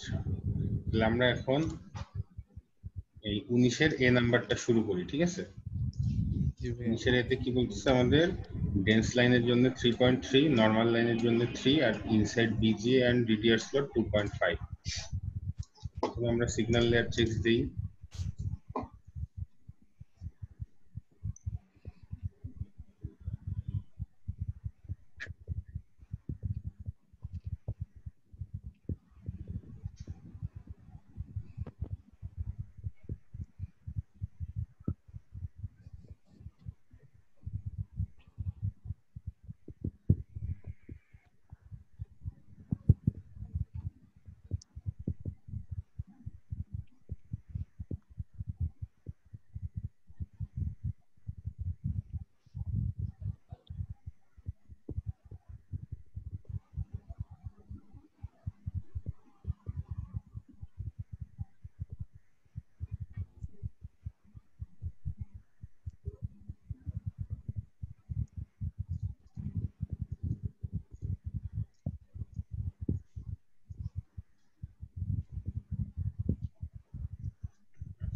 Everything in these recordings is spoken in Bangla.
আচ্ছা, তাহলে আমরা এখন এই 19 এর এ নাম্বারটা শুরু করি, ঠিক আছে? 19 এতে কি বলতেছে আমাদের? ডেন্স লাইনের জন্য 3.3, নরমাল লাইনের জন্য 3, আর inside BGA and DDR slot 2.5। প্রথমে আমরা সিগন্যাল লেয়ার চেকস দেই।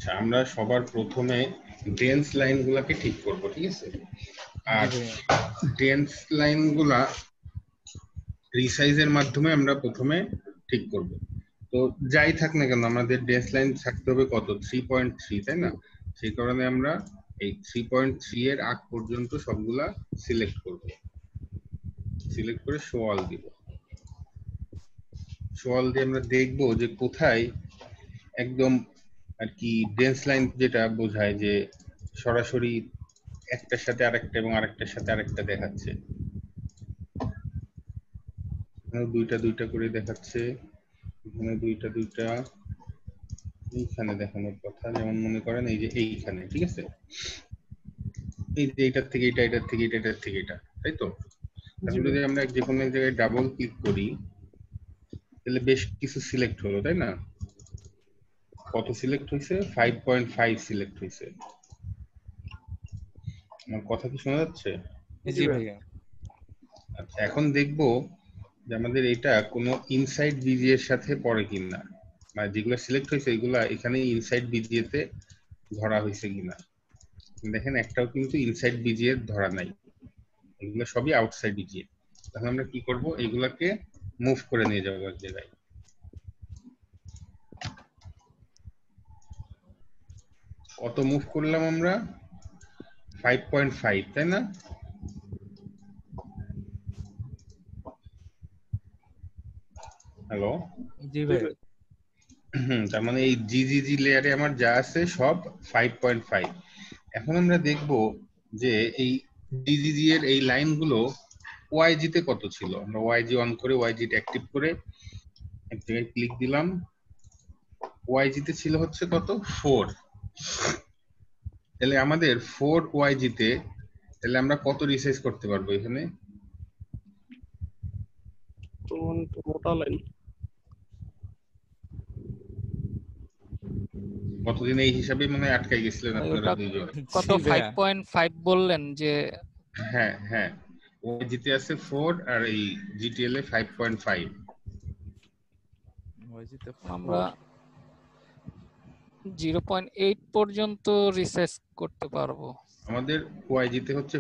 আচ্ছা, আমরা সবার প্রথমে ডেন্স লাইনগুলোকে ঠিক করব, ঠিক আছে? আর ডেন্স লাইনগুলা রিসাইজের মাধ্যমে আমরা প্রথমে ঠিক করব। তো যাই থাক না কেন আমাদের ডেন্স লাইন থাকতে হবে কত? 3.3, তাই না? সেই কারণে আমরা এই 3.3 এর আগ পর্যন্ত সবগুলা সিলেক্ট করব। সিলেক্ট করে শো অল দিব। শো অল দিয়ে আমরা দেখব যে কোথায় একদম আর কি ডেন্স লাইন যেটা বোঝায় যে সরাসরি একটার সাথে আরেকটা এবং আরেকটার সাথে আরেকটা দেখাচ্ছে। দুইটা দুইটা করে দেখাচ্ছে, এখানে দুইটা দুইটা, এইখানে দেখানোর কথা। যেমন মনে করেন এই যে এইখানে, ঠিক আছে? এই যে এইটার থেকে এটা, এটার থেকে এটা, এটার থেকে এটা, তাই তো? তাহলে যদি আমরা যে কোনো এক জায়গায় ডাবল ক্লিক করি তাহলে বেশ কিছু সিলেক্ট হলো, তাই না? কত সিলেক্ট হয়েছে? 5.5 সিলেক্ট হয়েছে। আমার কথা কি শোনা যাচ্ছে? জি ভাইয়া। আচ্ছা, এখন দেখবো যে আমাদের এটা কোনো ইনসাইড বিজি এর সাথে পড়ে কিনা, মানে যেগুলো সিলেক্ট হয়েছে এগুলা এখানে ইনসাইড বিজিএ তে ধরা হয়েছে কিনা। দেখেন একটাও কিন্তু ইনসাইড বিজিএ ধরা নাই, এগুলো সবই আউটসাইড বিজিএ। তাহলে আমরা কি করব? এগুলাকে মুভ করে নিয়ে যাবো এক জায়গায়। কত মুভ করলাম আমরা? 5.5, তাই না? হ্যালো, জি ভাইয়া। তার মানে এই জিজিজি লেয়ারে আমার যা আছে সব 5.5। এখন আমরা দেখব যে এই জিজিজি এর এই লাইনগুলো ওয়াইজি তে কত ছিল। আমরা ওয়াইজি অন করে ওয়াইজি অ্যাক্টিভ করে এক জায়গায় ক্লিক দিলাম। ওয়াইজি তে ছিল হচ্ছে কত? 4। তাহলে আমাদের 4 ওয়াইজি তে তাহলে আমরা কত রিসাইজ করতে পারবো এখানে? মোটা লাইন কতদিন এই হিসাবে মানে আটকাই গেছিলেন আপনারা দুইজন? কত 5.5 বললেন যে? হ্যাঁ হ্যাঁ, ওয়াইজি তে আছে 4 আর এই জিটিএল এ 5.5। আমরা 0.8 পর্যন্ত রিসার্চ করতে পারবো। আমাদের ওয়াইজি তে হচ্ছে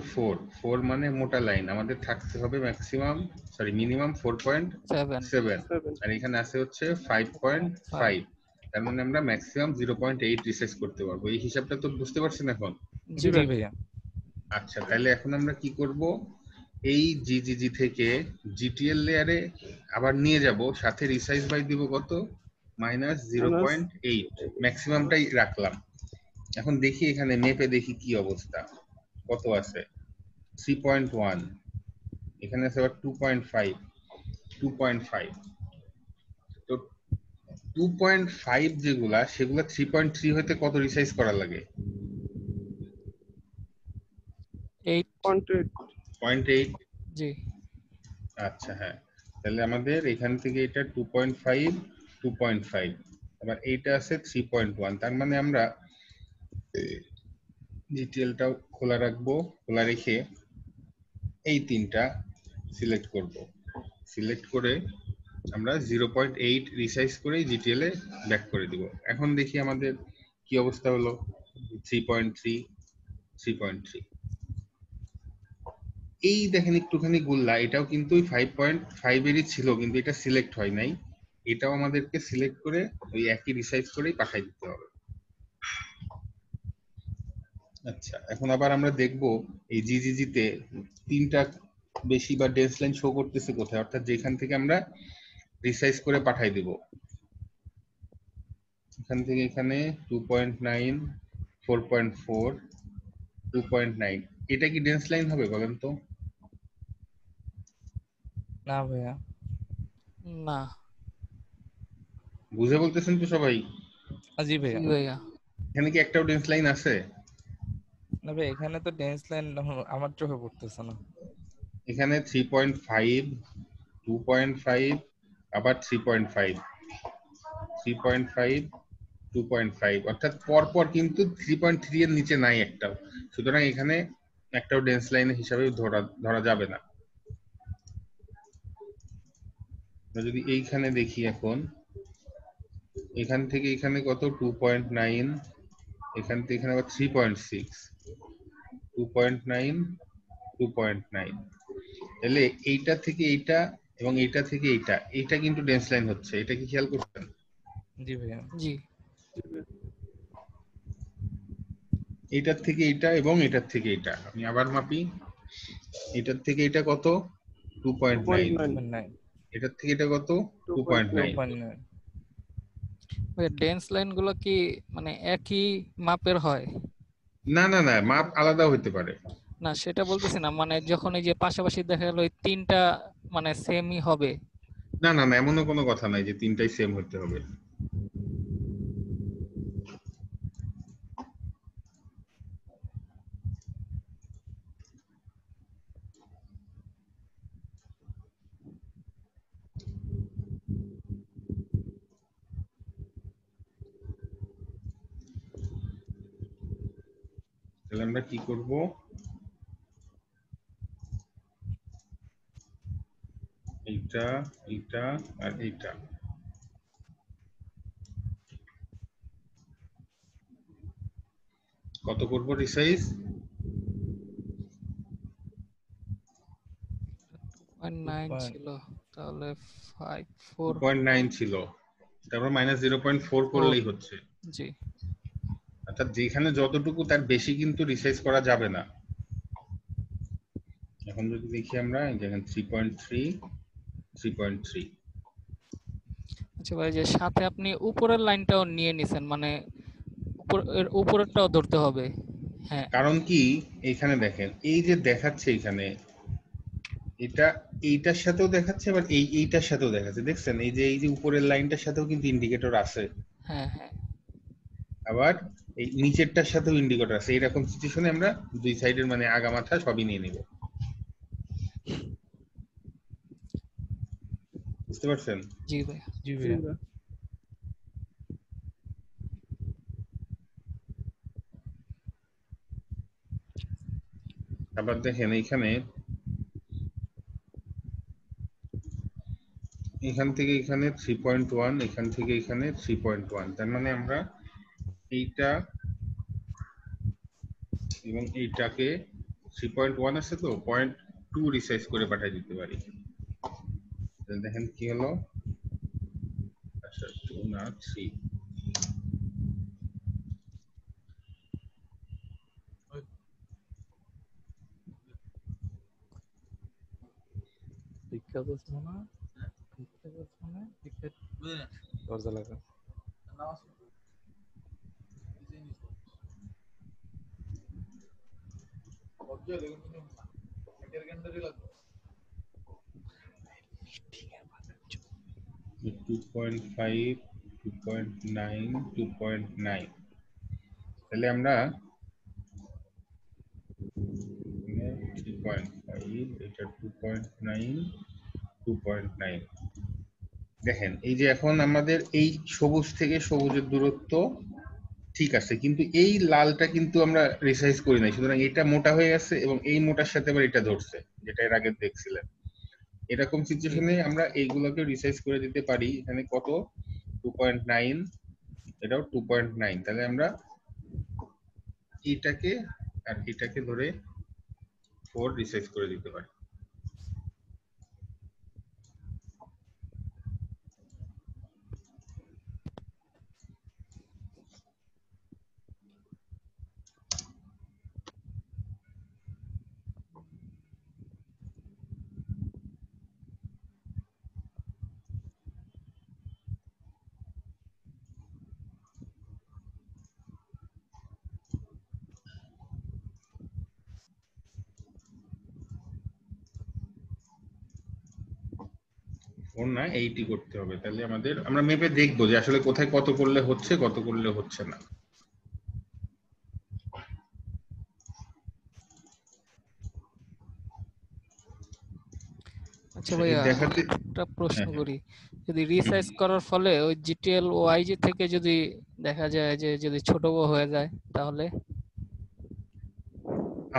4 মানে মোটা লাইন, আমাদের থাকতে হবে ম্যাক্সিমাম মিনিমাম 4.7, আর এখানে আছে হচ্ছে 5.5। তার মানে আমরা ম্যাক্সিমাম 0.8 রিসার্চ করতে পারবো। এই হিসাবটা তো বুঝতে পারছেন এখন? জি ভাইয়া। আচ্ছা, তাহলে এখন আমরা কি করব? এই জিজিজি থেকে জিটিএল লেয়ারে আবার নিয়ে যাব, সাথে রিসাইজ বাই দিব কত? -0.8, ম্যাক্সিমামটাই রাখলাম। এখন দেখি এখানে মেপে দেখি কি অবস্থা, কত আছে? 3.1, এখানে আছে আবার 2.5। তো 2.5 যেগুলা সেগুলা 3.3 হইতে কত রিসাইজ করা লাগে? 0.8। জি। আচ্ছা হ্যাঁ, তাহলে আমাদের এখান থেকে এটা 2.5, আবার এইটা আছে 3.1। তার মানে আমরা জিটিএলটাও খোলা রাখবো, খোলা রেখে এই তিনটা সিলেক্ট করব। সিলেক্ট করে আমরা 0.8 রিসাইজ করে জিটিএল এ ব্যাক করে দিব। এখন দেখি আমাদের কি অবস্থা হলো। 3.3 3.3 এই দেখেন একটুখানি গুল্লা, এটাও কিন্তু 5.5 এরই ছিল, কিন্তু এটা সিলেক্ট হয় নাই। এটাও আমাদেরকে সিলেক্ট করে ওই একই রিসাইজ করেই পাঠিয়ে দিতে হবে। আচ্ছা, এখন আবার আমরা দেখব এই জিজিজিতে তিনটা বেশি বা ডেন্স লাইন শো করতেছে কোথায়, অর্থাৎ যেখান থেকে আমরা রিসাইজ করে পাঠাই দিব। এখান থেকে এখানে 2.9 4.4 2.9 এটা কি ডেন্স লাইন হবে বলেন তো? না ভাইয়া। না। বুঝে বলতেছেন তো সবাই? জি ভাইয়া। জি ভাইয়া। এখানে কি একটাও ডেন্স লাইন আছে? না ভাই, এখানে তো ডেন্স লাইন আমার চোখে পড়তেছে না। এখানে 3.5 2.5 আবার 3.5 3.5 2.5 অর্থাৎ পরপর কিন্তু 3.3 এর নিচে নাই একটাও। সুতরাং এখানে একটাও ডেন্স লাইন হিসাবে ধরা যাবে না। আমরা যদি এইখানে দেখি, এখন এখান থেকে এখানে কত 2.9, এখান থেকে এখানে আবার 3.6 2.9 2.9, তাহলে এইটা থেকে এইটা এবং এইটা থেকে এইটা কিন্তু ডেন্স লাইন হচ্ছে। এটা কি খেয়াল করছেন? জি ভাইয়া। জি। এইটার থেকে এইটা এবং এটার থেকে এইটা আমি আবার মাপি। এটার থেকে এটা কত 2.9, 2.9 এটার থেকে এটা কত 2.9। 2.9 ভাইয়া ডেন্স লাইন গুলো কি মানে একই মাপের হয়? না না না, মাপ আলাদা হইতে পারে। না সেটা বলতেছি না, মানে যখন এই যে পাশাপাশি দেখা গেল এই তিনটা মানে সেমই হবে। না না না, এমনও কোনো কথা নাই যে তিনটাই সেম হতে হবে। তাহলে আমরা কি করব, এইটা এইটা আর এইটা কত করব রিসাইজ? 2.9 ছিল, তাহলে 5.4 2.9 ছিল, তারপর মাইনাস 0.4 করলেই হচ্ছে। জি। অর্থাৎ যেখানে যতটুকু তার বেশি কিন্তু রিসাইজ করা যাবে না। এখন যদি দেখি আমরা যেখানে 3.3 3.3। আচ্ছা ভাই, যে সাথে আপনি উপরের লাইনটাও নিয়ে নিছেন, মানে উপরেরটাও ধরতে হবে। হ্যাঁ, কারণ কি, এখানে দেখেন এই যে দেখাচ্ছে এখানে, এটা এইটার সাথেও দেখাচ্ছে, আবার এইটার সাথেও দেখাচ্ছে। দেখছেন এই যে উপরের লাইনটার সাথেও কিন্তু ইন্ডিকেটর আছে, হ্যাঁ, হ্যাঁ। আবার এই নিচেরটার সাথেও ইন্ডিকেটর আছে। এইরকম সিচুয়েশনে আমরা দুই সাইডের মানে আগা মাথা সবই নিয়ে নিব। বুঝতে পারছেন? জি ভাই। জি ভাইয়া। আবার দেখেন এইখানে এখান থেকে এখানে 3.1, এখান থেকে এখানে 3.1, তার মানে আমরা এইটা এবং এইটাকে 3.1 আছে তো 0.2 রিসাইজ করে পাঠিয়ে দিতে পারি। দেখেন কি হলো, আচ্ছা 2 না 3। ভিক্ষা করছ না? ভিক্ষা করছ না? ভিক্ষা দরজা লাগা। টু 2.5 2.9 2.9, তাহলে আমরা 3.5 এটা 2.9 2.9। দেখেন এই যে এখন আমাদের এই সবুজ থেকে সবুজের দূরত্ব ঠিক আছে, কিন্তু এই লালটা কিন্তু আমরা রিসাইজ করি নাই। সুতরাং এটা মোটা হয়ে গেছে এবং এই মোটার সাথে আবার এটা ধরছে, যেটা এর আগে দেখছিলেন। এরকম সিচুয়েশনে আমরা এইগুলোকে রিসাইজ করে দিতে পারি। এখানে কত 2.9, এটাও 2.9, তাহলে আমরা এটাকে আর এটাকে ধরে 4 রিসাইজ করে দিতে পারি। ফোর না 80 করতে হবে, তাহলে আমাদের আমরা মেপে দেখবো যে আসলে কোথায় কত করলে হচ্ছে, কত করলে হচ্ছে না। আচ্ছা ভাইয়া, দেখাতে একটা প্রশ্ন হ্যাঁ, করি, যদি রিসাইজ করার ফলে ওই জিটিএল ওআইজি থেকে যদি দেখা যায় যে যদি ছোট বড় হয়ে যায় তাহলে?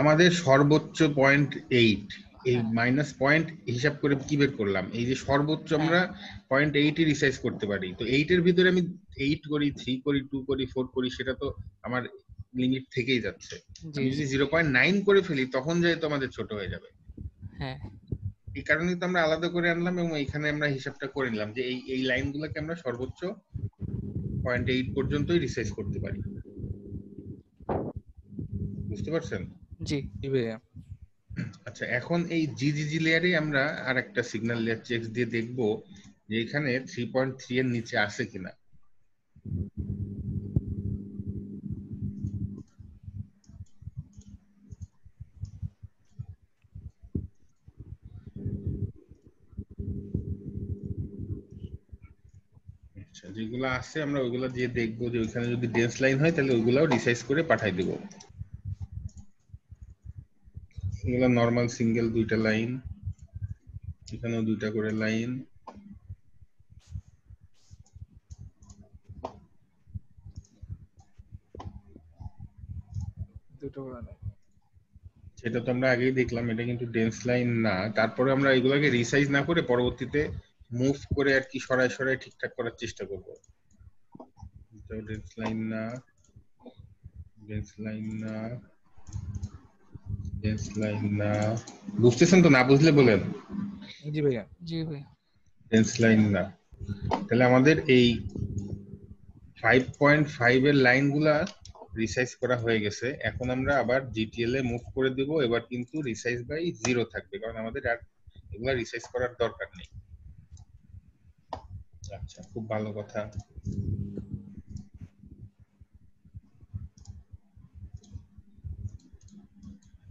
আমাদের সর্বোচ্চ 0.8, এই হ্যাঁ মাইনাস পয়েন্ট হিসাব করে কি বের করলাম, এই যে সর্বোচ্চ হ্যাঁ আমরা 0.8 রিসাইজ করতে পারি। তো 8 এর ভিতরে আমি 8 করি, 3 করি, 2 করি, 4 করি, সেটা তো আমার লিমিট থেকেই যাচ্ছে। জি আমি জি যদি 0.9 করে ফেলি তখন যেহেতু আমাদের ছোট হয়ে যাবে, হ্যাঁ এই কারণেই তো আমরা আলাদা করে আনলাম এবং এখানে আমরা হিসাবটা করে নিলাম যে এই এই লাইনগুলোকে আমরা সর্বোচ্চ 0.8 পর্যন্তই রিসাইজ করতে পারি। বুঝতে পারছেন? জি জি ভাইয়া। আচ্ছা, এখন এই জিজিজি লেয়ারে আমরা আর একটা সিগন্যাল লেয়ার চেক দিয়ে দেখবো যে এখানে 3.3 এর নিচে আছে কিনা। আচ্ছা, যেগুলো আছে আমরা ওইগুলো দিয়ে দেখবো যে ওইখানে যদি ডেন্স লাইন হয় তাহলে ওইগুলাও রিসাইজ করে পাঠাই দেবো। এগুলো নরমাল সিঙ্গেল 2টা লাইন, এখানেও 2টা করে লাইন। দুটো করে নেই। সেটা তো আমরা আগেই দেখলাম, এটা কিন্তু ডেন্স লাইন না। তারপরে আমরা এগুলোকে রিসাইজ না করে পরবর্তীতে মুভ করে আর কি সরায় সরায় ঠিকঠাক করার চেষ্টা করবো। ডেন্স লাইন না, ডেন্স লাইন না, ডেন্স লাইন না। বুঝতেছেন তো? না বুঝলে বলেন। জি ভাইয়া। জি ভাইয়া ডেন্স লাইন না, তাহলে আমাদের এই 5.5 এর লাইনগুলা রিসাইজ করা হয়ে গেছে। এখন আমরা আবার জিটিএল এ মুভ করে দিব। এবার কিন্তু রিসাইজ বাই 0 থাকবে, কারণ আমাদের আর এগুলা রিসাইজ করার দরকার নেই। আচ্ছা, খুব ভালো কথা।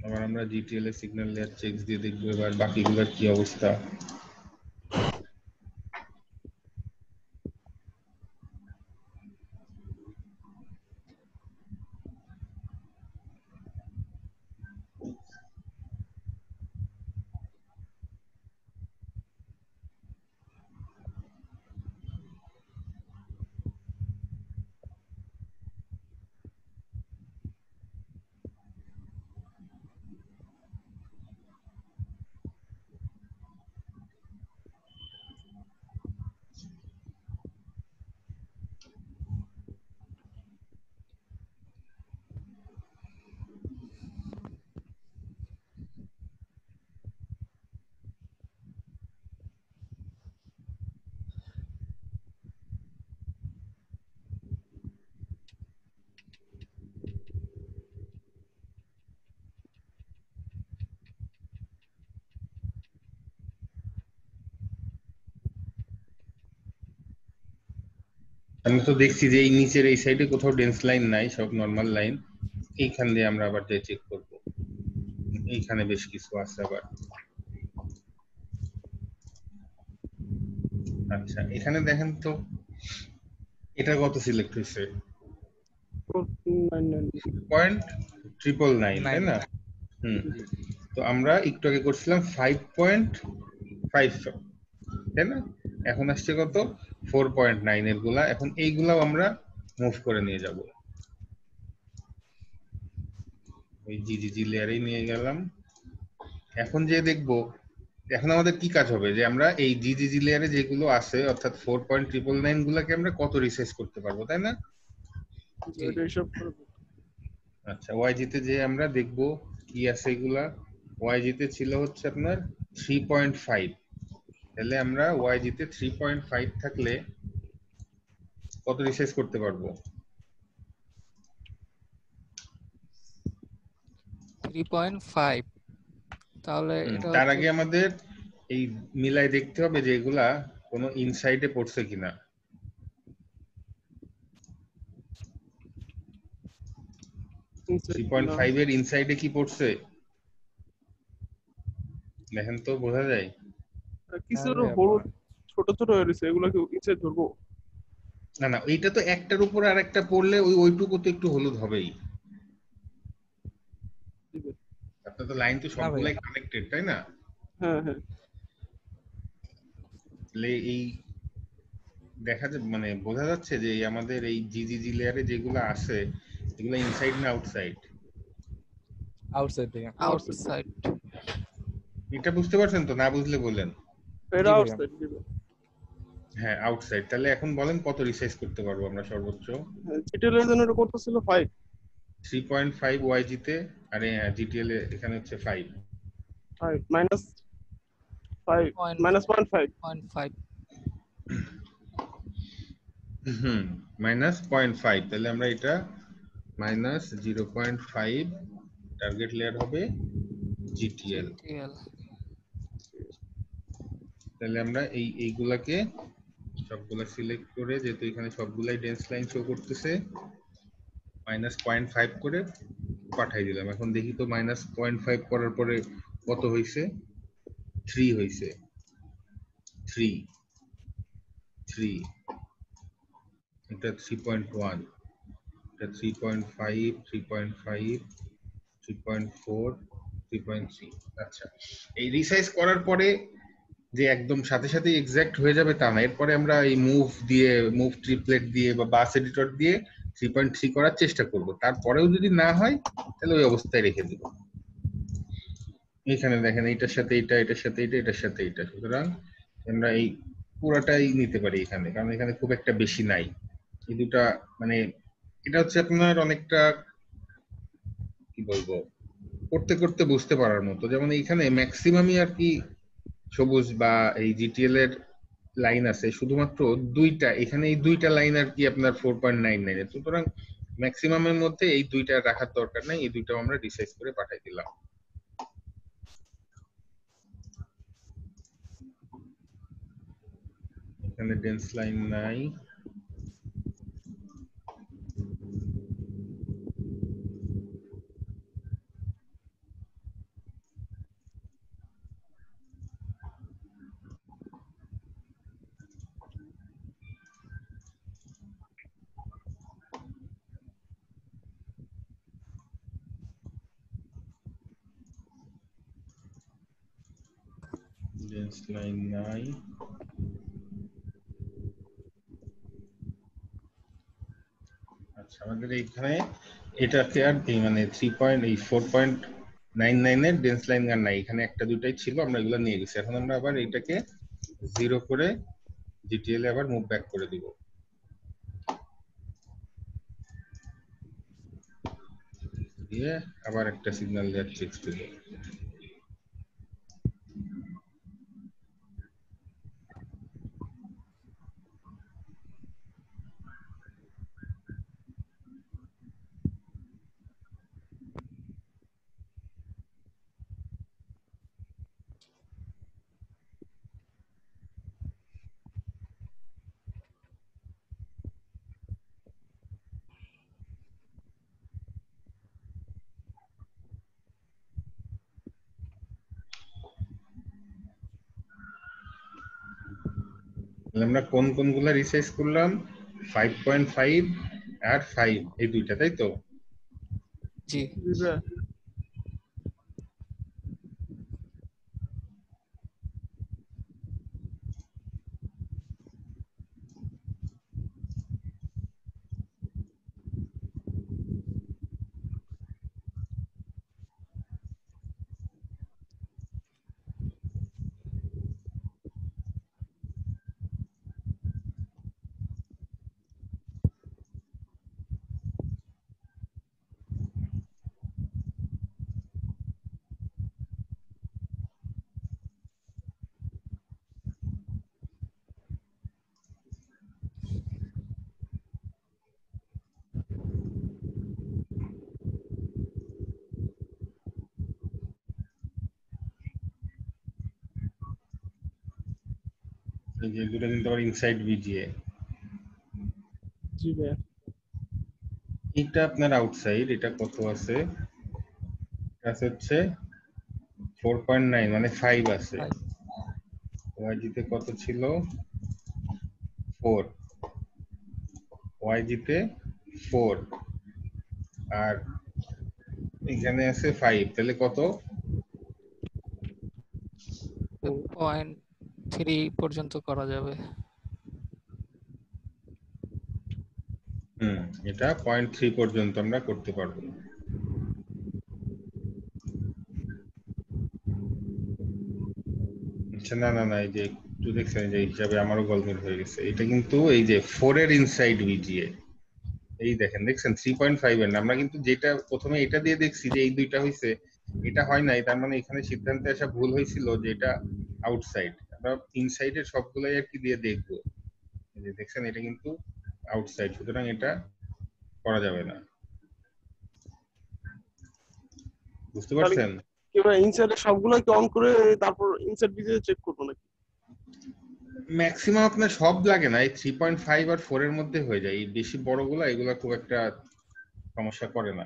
আবার আমরা জিটিএল এ সিগন্যাল লেয়ার চেক দিয়ে দেখবো এবার বাকিগুলোর কি অবস্থা। আমি তো দেখছি যে এই নিচের এই সাইডে কোথাও ডেন্স লাইন নাই, সব নরমাল লাইন। এইখান দিয়ে আমরা আবার যাই চেক করব। এইখানে বেশ কিছু আছে আবার। আচ্ছা, এখানে দেখেন তো এটা কত সিলেক্ট হয়েছে? 4.99 0.999, তাই না? হুম। তো আমরা একটু আগে করছিলাম 5.5, তাই না? এখন আসছে কত 4.9 এর গুলা। এখন এইগুলাও আমরা মুভ করে নিয়ে যাব। ওই জিজিজি লেয়ারেই নিয়ে গেলাম। এখন যে দেখবো এখন আমাদের কি কাজ হবে যে আমরা এই জিজিজি লেয়ারে যেগুলো আছে অর্থাৎ 4.999 গুলাকে আমরা কত রিসাইজ করতে পারবো, তাই না? জি। এটা হিসাব করে আচ্ছা, ওয়াইজি তে যে আমরা দেখবো কি আছে এগুলা। ওয়াইজি তে ছিল হচ্ছে আপনার 3.5, তাহলে আমরা ওয়াইজি তে 3.5 থাকলে কত রিসাইজ করতে পারবো? 3.5, তাহলে এটা তার হচ্ছে আগে আমাদের এই মিলাই দেখতে হবে যে এগুলা কোনো ইনসাইডে পড়ছে কিনা। inside না। 3.5 এর ইনসাইডে কি পড়ছে দেখেন তো, বোঝা যায়? কিছু আরে হলুদ ছোট ছোট হয়ে রয়েছে, এগুলা কি ইনসাইড ধরবো? না না, এইটা তো একটার উপর আর একটা পড়লে ওইটুকু তো একটু হলুদ হবেই। আপনার তো লাইন তো না ভাইয়া, সবগুলাই কানেক্টেড, তাই না? হ্যাঁ হ্যাঁ। তাহলে এই দেখা যায় মানে বোঝা যাচ্ছে যে এই আমাদের এই জিজিজি লেয়ারে যেগুলো আছে এগুলো ইনসাইড না আউটসাইড, আউটসাইড থেকে। আউটসাইড। এটা বুঝতে পারছেন তো? না বুঝলে বলেন। এটা জি ভাইয়া। আউটসাইড দিবে। হ্যাঁ আউটসাইড। তাহলে এখন বলেন কত রিসাইজ করতে পারবো আমরা সর্বোচ্চ? জিটিএল এর জন্য এটা কত ছিল? 5। 3.5 ওয়াইজি তে, আরে হ্যাঁ জিটিএল এ এখানে হচ্ছে 5। 5 মাইনাস 5 মাইনাস 0.5। 0.5। হুম, -0.5, তাহলে আমরা এটা -0.5 টার্গেট লেয়ার হবে জিটিএল। GTL। তাহলে আমরা এইগুলাকে সবগুলা সিলেক্ট করে, যেহেতু এখানে সবগুলাই ডেন্স লাইন শো করতেছে, -0.5 করে পাঠাই দিলাম। এখন দেখি তো -0.5 করার পরে কত হয়েছে। 3 হয়েছে। 3 3 এটা 3.1, এটা 3.5, 3.5, 3.4, 3.3। আচ্ছা, এই রিসাইজ করার পরে যে একদম সাথে সাথে এক্সাক্ট হয়ে যাবে তা না, এরপরে আমরা এই মুভ ট্রিপলেট দিয়ে বা বাস এডিটর দিয়ে 3.3 করার চেষ্টা করব। তারপরেও যদি না হয় তাহলে ওই অবস্থায় রেখে দেব। এখানে দেখেন এইটার সাথে এটা, এটার সাথে এটা, এটার সাথে এটা, সুতরাং আমরা এই পুরোটাই নিতে পারি এখানে, কারণ এখানে খুব একটা বেশি নাই। এই দুটা মানে এটা হচ্ছে আপনার অনেকটা কি বলবো, করতে করতে বুঝতে পারার মতো। যেমন এইখানে ম্যাক্সিমামই আর কি সবুজ বা এই জিটিএল এর লাইন আছে শুধুমাত্র দুইটা, এখানে এই দুইটা লাইন আর কি আপনার 4.99 এর, সুতরাং ম্যাক্সিমামের মধ্যে এই দুইটা রাখার দরকার নাই, এই দুইটাও আমরা রিসাইজ করে পাঠাই দিলাম। এখানে ডেন্স লাইন নাই, ডেন্স লাইন নাই। আচ্ছা, আমাদের এইখানে এটাকে আর এই মানে 4.99 এর ডেন্স লাইন আর নাই, এখানে একটা দুটাই ছিল, আমরা এগুলো নিয়ে গেছি। এখন আমরা আবার এটাকে 0 করে জিটিএল এ আবার মুভ ব্যাক করে দিব। দিয়ে আবার একটা সিগন্যাল দেওয়ার টেক্সট দিব। আমরা কোন কোনগুলা রিসাইজ করলাম? 5.5 আর 5, এই দুইটা, তাই তো? জি। দিবে। এই যে দুটো কিন্তু আবার ইনসাইড ভিজিএ, জি ভাইয়া। এটা আপনার আউটসাইড, এটা কত আছে? এটা হচ্ছে 4.9 মানে 5 আছে। ওয়াইজিতে কত ছিল? 4, ওয়াইজিতে 4 আর এখানে আছে 5, তাহলে কত? 0.3 পর্যন্ত করা যাবে। এটা 0.3 পর্যন্ত আমরা করতে পারবো। আচ্ছা, না না না, এই যে একটু দেখছেন যে হিসাবে আমারও গোলমেল হয়ে গেছে। এটা কিন্তু এই যে 4 এর ইনসাইড ভিজিএ, এই দেখেন, দেখছেন 3.5 এর না। আমরা কিন্তু যেটা প্রথমে এটা দিয়ে দেখছি যে এই দুইটা হইছে, এটা হয় নাই, তার মানে এখানে সিদ্ধান্তে আসা ভুল হয়েছিল যে এটা আউটসাইড। আমরা ইনসাইডের সবগুলাই আর কি দিয়ে দেখবো। এই যে দেখছেন এটা কিন্তু আউটসাইড, সুতরাং এটা করা যাবে না। বুঝতে পারছেন? কি ভাই ইনসাইড সবগুলো কি অন করে তারপর ইনসাইড ভিজিয়ে চেক করবো নাকি? ম্যাক্সিমাম আপনার সব লাগে না, এই 3.5 আর 4 এর মধ্যে হয়ে যায়। এই বেশি বড়গুলা এগুলা খুব একটা সমস্যা করে না।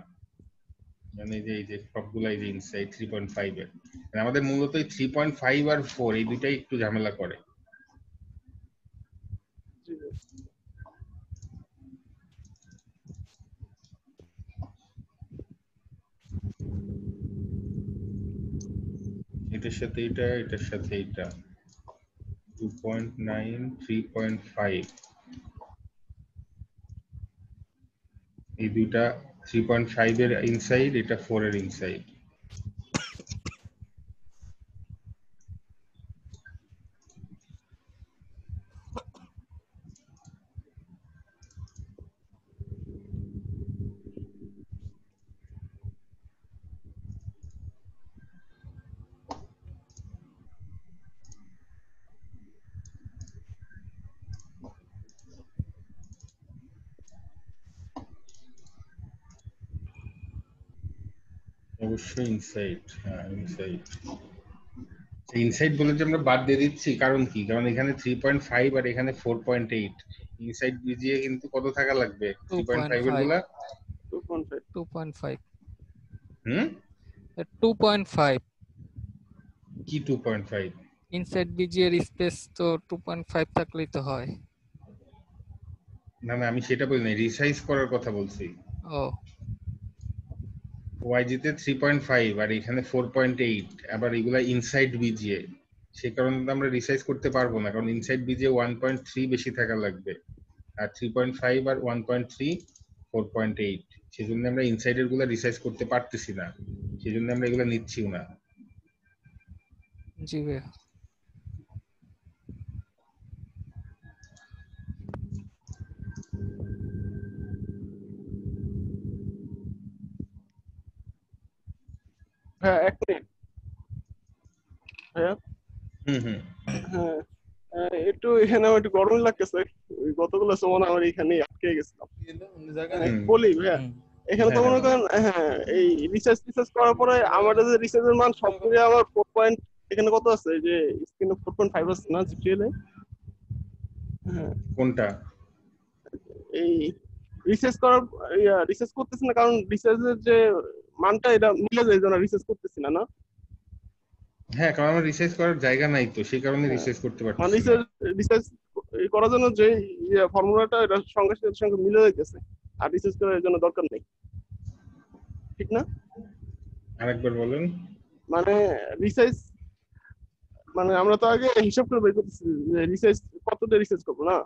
মানে এই যে সবগুলা এই যে ইনসাইড 3.5 এর, মানে আমাদের মূলত এই 3.5 আর 4 এই দুইটাই একটু ঝামেলা করে। জি ভাই। এটার সাথে এটা, এটার সাথে এটা 2.9 3.5, এই দুইটা 3.5 এর ইনসাইড, এটা 4 এর ইনসাইড। অবশ্যই ইনসাইড, হ্যাঁ ইনসাইড। ইনসাইড বলে যে আমরা বাদ দিয়ে দিচ্ছি, কারণ কি? কারণ এখানে 3.5 আর এখানে 4.8, ইনসাইড ভিজিয়ে কিন্তু কত থাকা লাগবে 3.5 এর গুলা? 2.5 হুম 2.5 কি 2.5? ইনসাইড বিজি এর স্পেস তো 2.5 থাকলেই তো হয়। না না, আমি সেটা বলি না, রিসাইজ করার কথা বলছি। ও ওয়াইজি তে 3.5 আর এখানে 4.8, আবার এগুলা ইনসাইড বিজিএ, সে কারণে তো আমরা রিসাইজ করতে পারবো না, কারণ ইনসাইড বিজিএ 1.3 বেশি থাকা লাগবে, আর 3.5 আর 1.3 4.8, সেজন্য আমরা ইনসাইডের গুলা রিসাইজ করতে পারতেছি না, সেজন্য আমরা এগুলা নিচ্ছিও না। জি ভাইয়া। হ্যাঁ এক মিনিট ভাইয়া। হুম হ্যাঁ একটু এখানে আমার একটু গরম লাগতেছে। ওই গতগুলো সময় আমার এখানে আটকে গেছিলাম। বলি ভাইয়া, এখানে তো মনে করেন হ্যাঁ এই রিসার্চ করার পরে আমাদের যে রিসার্চের মান সব মিলে আমার 4 পয়েন্ট এখানে কত আছে যে স্ক্রিনে 4.5 আছে না জিপিএল এ? হ্যাঁ কোনটা? এই রিসার্চ করতেছি না, কারণ রিসার্চের যে মানটা এটা মিলে যায়, জন্য রিসার্চ করতেছি না। না হ্যাঁ, কারণ আমার রিসার্চ করার জায়গা নাই, তো সেই কারণে হ্যাঁ, রিসার্চ করতে মানে পারতেছি না। রিসার্চ করার জন্য যে ফর্মুলাটা এটা সঙ্গে সঙ্গে মিলে যাইতেছে, আর রিসার্চ করার জন্য দরকার নেই, ঠিক না? আরেকবার বলেন। মানে রিসার্চ মানে আমরা তো আগে হিসাব করে বের করতেছি যে রিসার্চ কতটা রিসার্চ করবো না,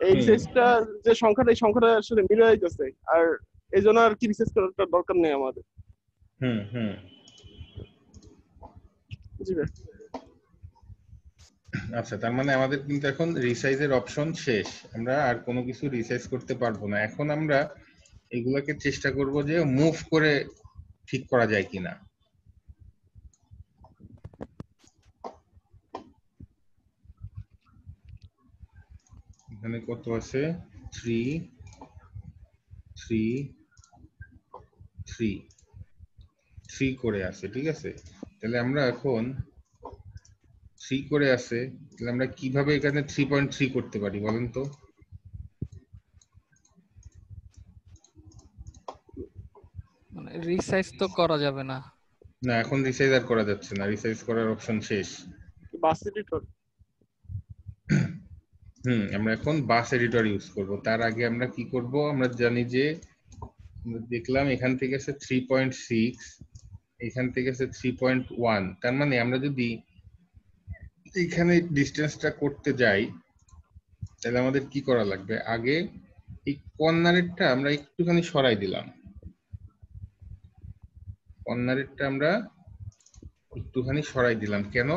এই রিসার্চটা যে সংখ্যাটা এই সংখ্যাটা আসলে মিলে যাইতেছে, আর এই জন্য আর কি রিসার্চ করার দরকার নেই আমাদের। হুম জি ভাই। আচ্ছা, তার মানে আমাদের কিন্তু এখন রিসাইজের অপশন শেষ, আমরা আর কোনো কিছু রিসাইজ করতে পারবো না। এখন আমরা এগুলাকে চেষ্টা করব যে মুভ করে ঠিক করা যায় কিনা। এখানে কত আছে? 3 3 3 3 করে আছে, ঠিক আছে। তাহলে আমরা এখন 3 করে আছে, তাহলে আমরা কিভাবে এখানে 3.3 করতে পারি বলেন তো? মানে রিসাইজ তো করা যাবে না। না, এখন রিসাইজ আর করা যাচ্ছে না, রিসাইজ করার অপশন শেষ। বাস এডিটর। আমরা এখন বাস এডিটর ইউজ করব। তার আগে আমরা কি করব, আমরা জানি যে দেখলাম এখান থেকে আছে 3.6, এখান থেকে আছে 3.1। তার মানে আমরা যদি এখানে ডিসটেন্সটা করতে যাই তাহলে আমাদের কি করা লাগবে, আগে এই কর্নারেরটা আমরা একটুখানি সরাই দিলাম, কর্নারেরটা আমরা একটুখানি সরাই দিলাম। কেন?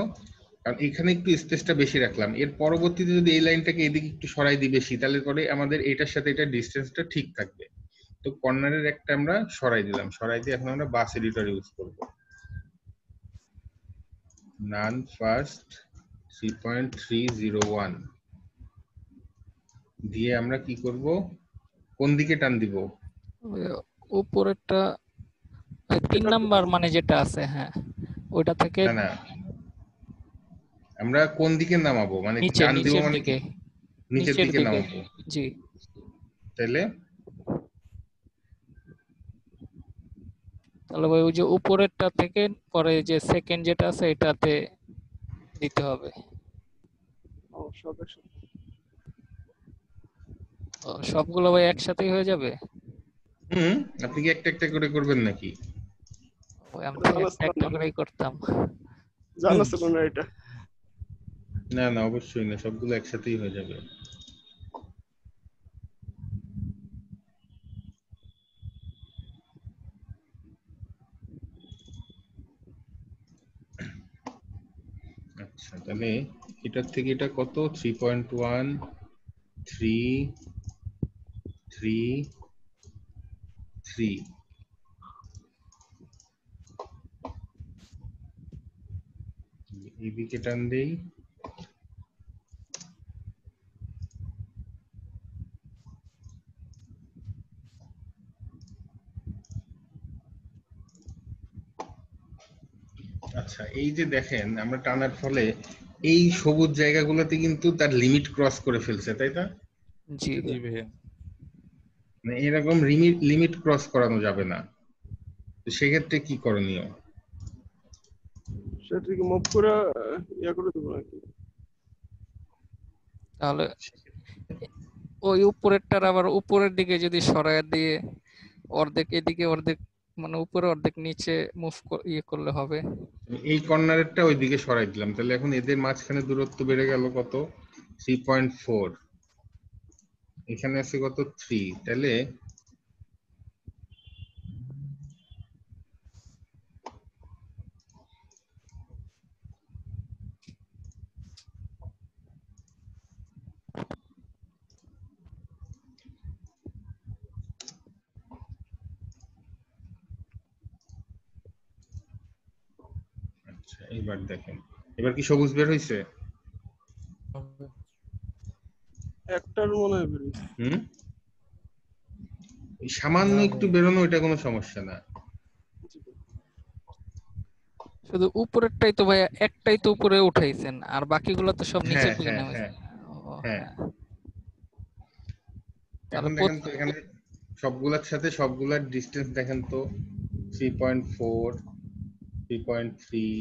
কারণ এখানে একটু স্পেসটা বেশি রাখলাম, এর পরবর্তীতে যদি এই লাইনটাকে এদিকে একটু সরাই দিই বেশি, তাহলে পরে আমাদের এটার সাথে এটা ডিসটেন্সটা ঠিক থাকবে। তো কর্নারের একটা আমরা সরাই দিলাম, সরাই দিয়ে এখন আমরা বাস এডিটর ইউজ করব। নান ফার্স্ট 3.301 দিয়ে আমরা কি করব, কোন দিকে টান দিব? ওই উপরেরটা 3 নাম্বার মানে যেটা আছে, হ্যাঁ ওইটা থেকে না না, আমরা কোন দিকে নামাবো, মানে নিচে, টান দিব নিচের মানে দিকে, নিচের দিকে নামাবো। জি। তাহলে তাহলে ভাই ওই যে উপরেরটা থেকে পরে যে সেকেন্ড যেটা আছে এটাতে দিতে হবে। সবগুলো ভাই একসাথেই হয়ে যাবে? আপনি কি একটা একটা করে করবেন নাকি? ওই আমি তো একটা করেই করতাম। জানা ছিল না এটা। না না, অবশ্যই না, সবগুলো একসাথেই হয়ে যাবে। আচ্ছা, তাহলে এটার থেকে এটা কত? 3.1 3 3 3 এদিকে টান দেই। আচ্ছা, এই যে দেখেন আমরা টানার ফলে এই সবুজ জায়গাগুলোতে কিন্তু তার লিমিট ক্রস করে ফেলছে, তাই না? জি জি ভাইয়া। মানে এরকম লিমিট ক্রস করানো যাবে না, তো সেক্ষেত্রে কি করণীয়? সেটাকে মুভ করে ইয়া করে দেবো নাকি? তাহলে ওই উপরেরটার আবার উপরের দিকে যদি সরায় দিয়ে অর্ধেক এদিকে অর্ধেক, মানে উপরে অর্ধেক নিচে মুভ ইয়ে করলে হবে। এই কর্নারেরটা ওইদিকে সরাই দিলাম, তাহলে এখন এদের মাঝখানে দূরত্ব বেড়ে গেল কত? 3.4। এখানে আছে কত? 3। তাহলে আচ্ছা, এবার দেখেন, এবার কি সবুজ বের হইছে? একটার মনে হয় বেরিয়েছে। এই সামান্য একটু বেরোনো, এটা কোনো সমস্যা না। শুধু উপরেরটাই তো ভাইয়া একটাই তো উপরে উঠাইছেন, আর বাকিগুলো তো সব নিচের দিকে হ্যাঁ নামাইছেন। হ্যাঁ, তাহলে এখন দেখেন তো এখানে সবগুলার সাথে সবগুলার ডিসটেন্স দেখেন তো, 3.4 3.3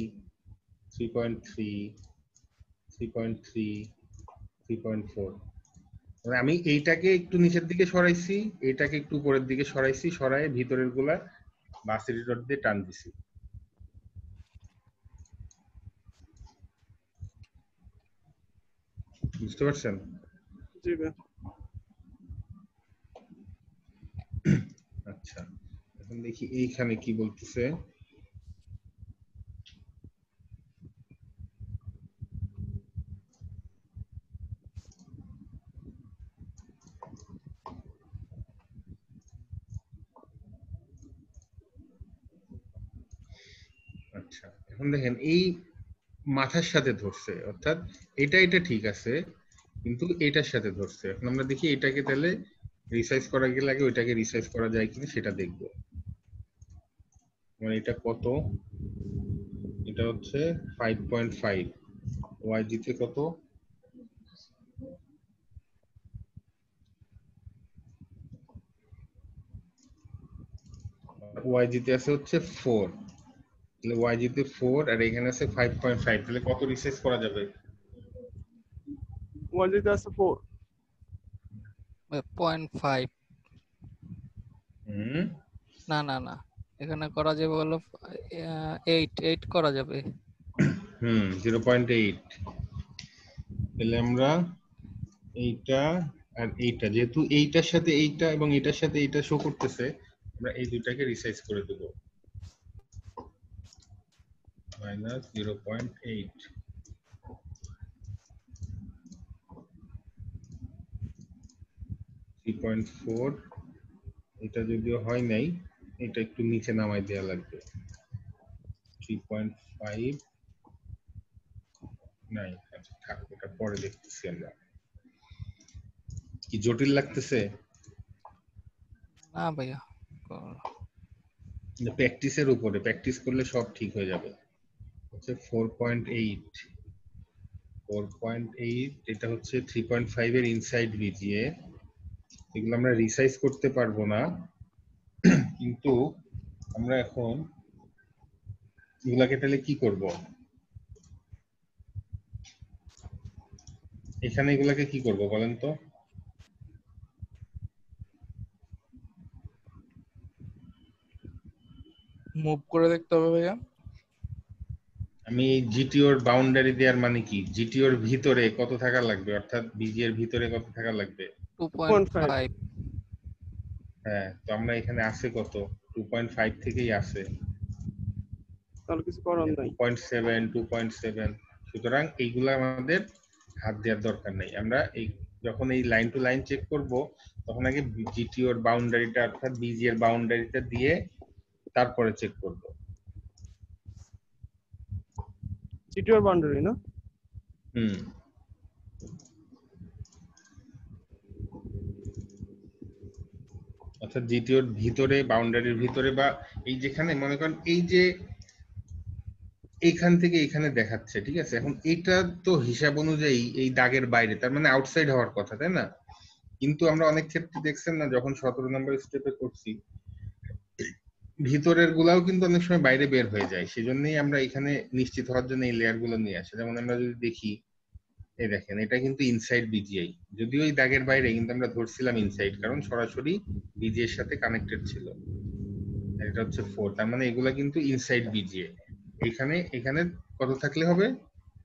3.3 3.3 3.4। মানে আমি এইটাকে একটু নিচের দিকে সরাইছি, এইটাকে একটু উপরের দিকে সরাইছি, সরাই ভিতরের গুলা বাস এডিটর দিয়ে টান দিছি। বুঝতে পারছেন? জি ভাই। আচ্ছা, এখন দেখি এইখানে কি বলতেছে। আচ্ছা, এখন দেখেন এই মাথার সাথে ধরছে, অর্থাৎ এটা ঠিক আছে, কিন্তু এটার সাথে ধরছে। এখন আমরা দেখি এটাকে তাহলে রিসাইজ করা গেলে আগে ওইটাকে রিসাইজ করা যায় কিনা সেটা দেখব। মানে এটা কত? এটা হচ্ছে 5.5, YG তে কত? YG তে আছে হচ্ছে 4, তাহলে YG তে 4 আর এখানে আছে 5.5, তাহলে কত রিসাইজ করা যাবে? YG তে আছে 4। 0.5 না না না, এখানে করা যাবে হলো 8 করা যাবে। 0.8। তাহলে আমরা এইটা আর এইটা, যেহেতু এইটার সাথে এইটা এবং এইটার সাথে এইটা শো করতেছে, আমরা এই দুটাকে রিসাইজ করে দেব। -0.8 3.4, এটা যদিও হয় নাই, এটা একটু নিচে নামাই দেওয়া লাগবে। 3.5 নাই, আচ্ছা থাক, এটা পরে দেখতেছি আমরা। কি জটিল লাগতেছে? না ভাইয়া, প্র্যাকটিসের উপরে, প্র্যাকটিস করলে সব ঠিক হয়ে যাবে। হচ্ছে 4.8, এটা হচ্ছে 3.5 এর ইনসাইড ভিজিএ। এগুলো আমরা রিসাইজ করতে পারবো না, কিন্তু আমরা এখন এগুলাকে তাহলে কি করব? এখানে এগুলাকে কি করব বলেন তো? মুভ করে দেখতে হবে ভাইয়া। আমি জিটিওর বাউন্ডারি দেওয়ার মানে কি? জিটিওর ভিতরে কত থাকা লাগবে, অর্থাৎ বিজি এর ভিতরে কত থাকা লাগবে? 2.5। হ্যাঁ, তো আমরা এখানে আছে কত? 2.5 থেকেই আছে, তাহলে কিছু করার নাই। 2.7, 2.7। সুতরাং এইগুলা আমাদের হাত দেওয়ার দরকার নেই। আমরা এই যখন এই লাইন টু লাইন চেক করব, তখন আগে জিটিওর বাউন্ডারিটা অর্থাৎ বিজি এর বাউন্ডারিটা দিয়ে তারপরে চেক করব। জিটিওর বাউন্ডারি না? অর্থাৎ জিটিওর ভিতরে, বাউন্ডারির ভিতরে, বা এই যেখানে মনে করেন এই যে এইখান থেকে এখানে দেখাচ্ছে, ঠিক আছে? এখন এটা তো হিসাব অনুযায়ী এই দাগের বাইরে, তার মানে আউটসাইড হওয়ার কথা, তাই না? কিন্তু আমরা অনেক ক্ষেত্রে দেখছেন না, যখন 17 নম্বর স্টেপে করছি, ভিতরের গুলাও কিন্তু অনেক সময় বাইরে বের হয়ে যায়। সেজন্যই আমরা এখানে নিশ্চিত হওয়ার জন্য এই লেয়ার গুলো নিয়ে আসি। যেমন আমরা যদি দেখি, এই দেখেন, এটা কিন্তু ইনসাইড বিজিআই, যদিও এই দাগের বাইরে, কিন্তু আমরা ধরছিলাম ইনসাইড, কারণ সরাসরি বিজি এর সাথে কানেক্টেড ছিল। এটা হচ্ছে 4, তার মানে এগুলা কিন্তু ইনসাইড বিজিএ। এখানে কত থাকলে হবে?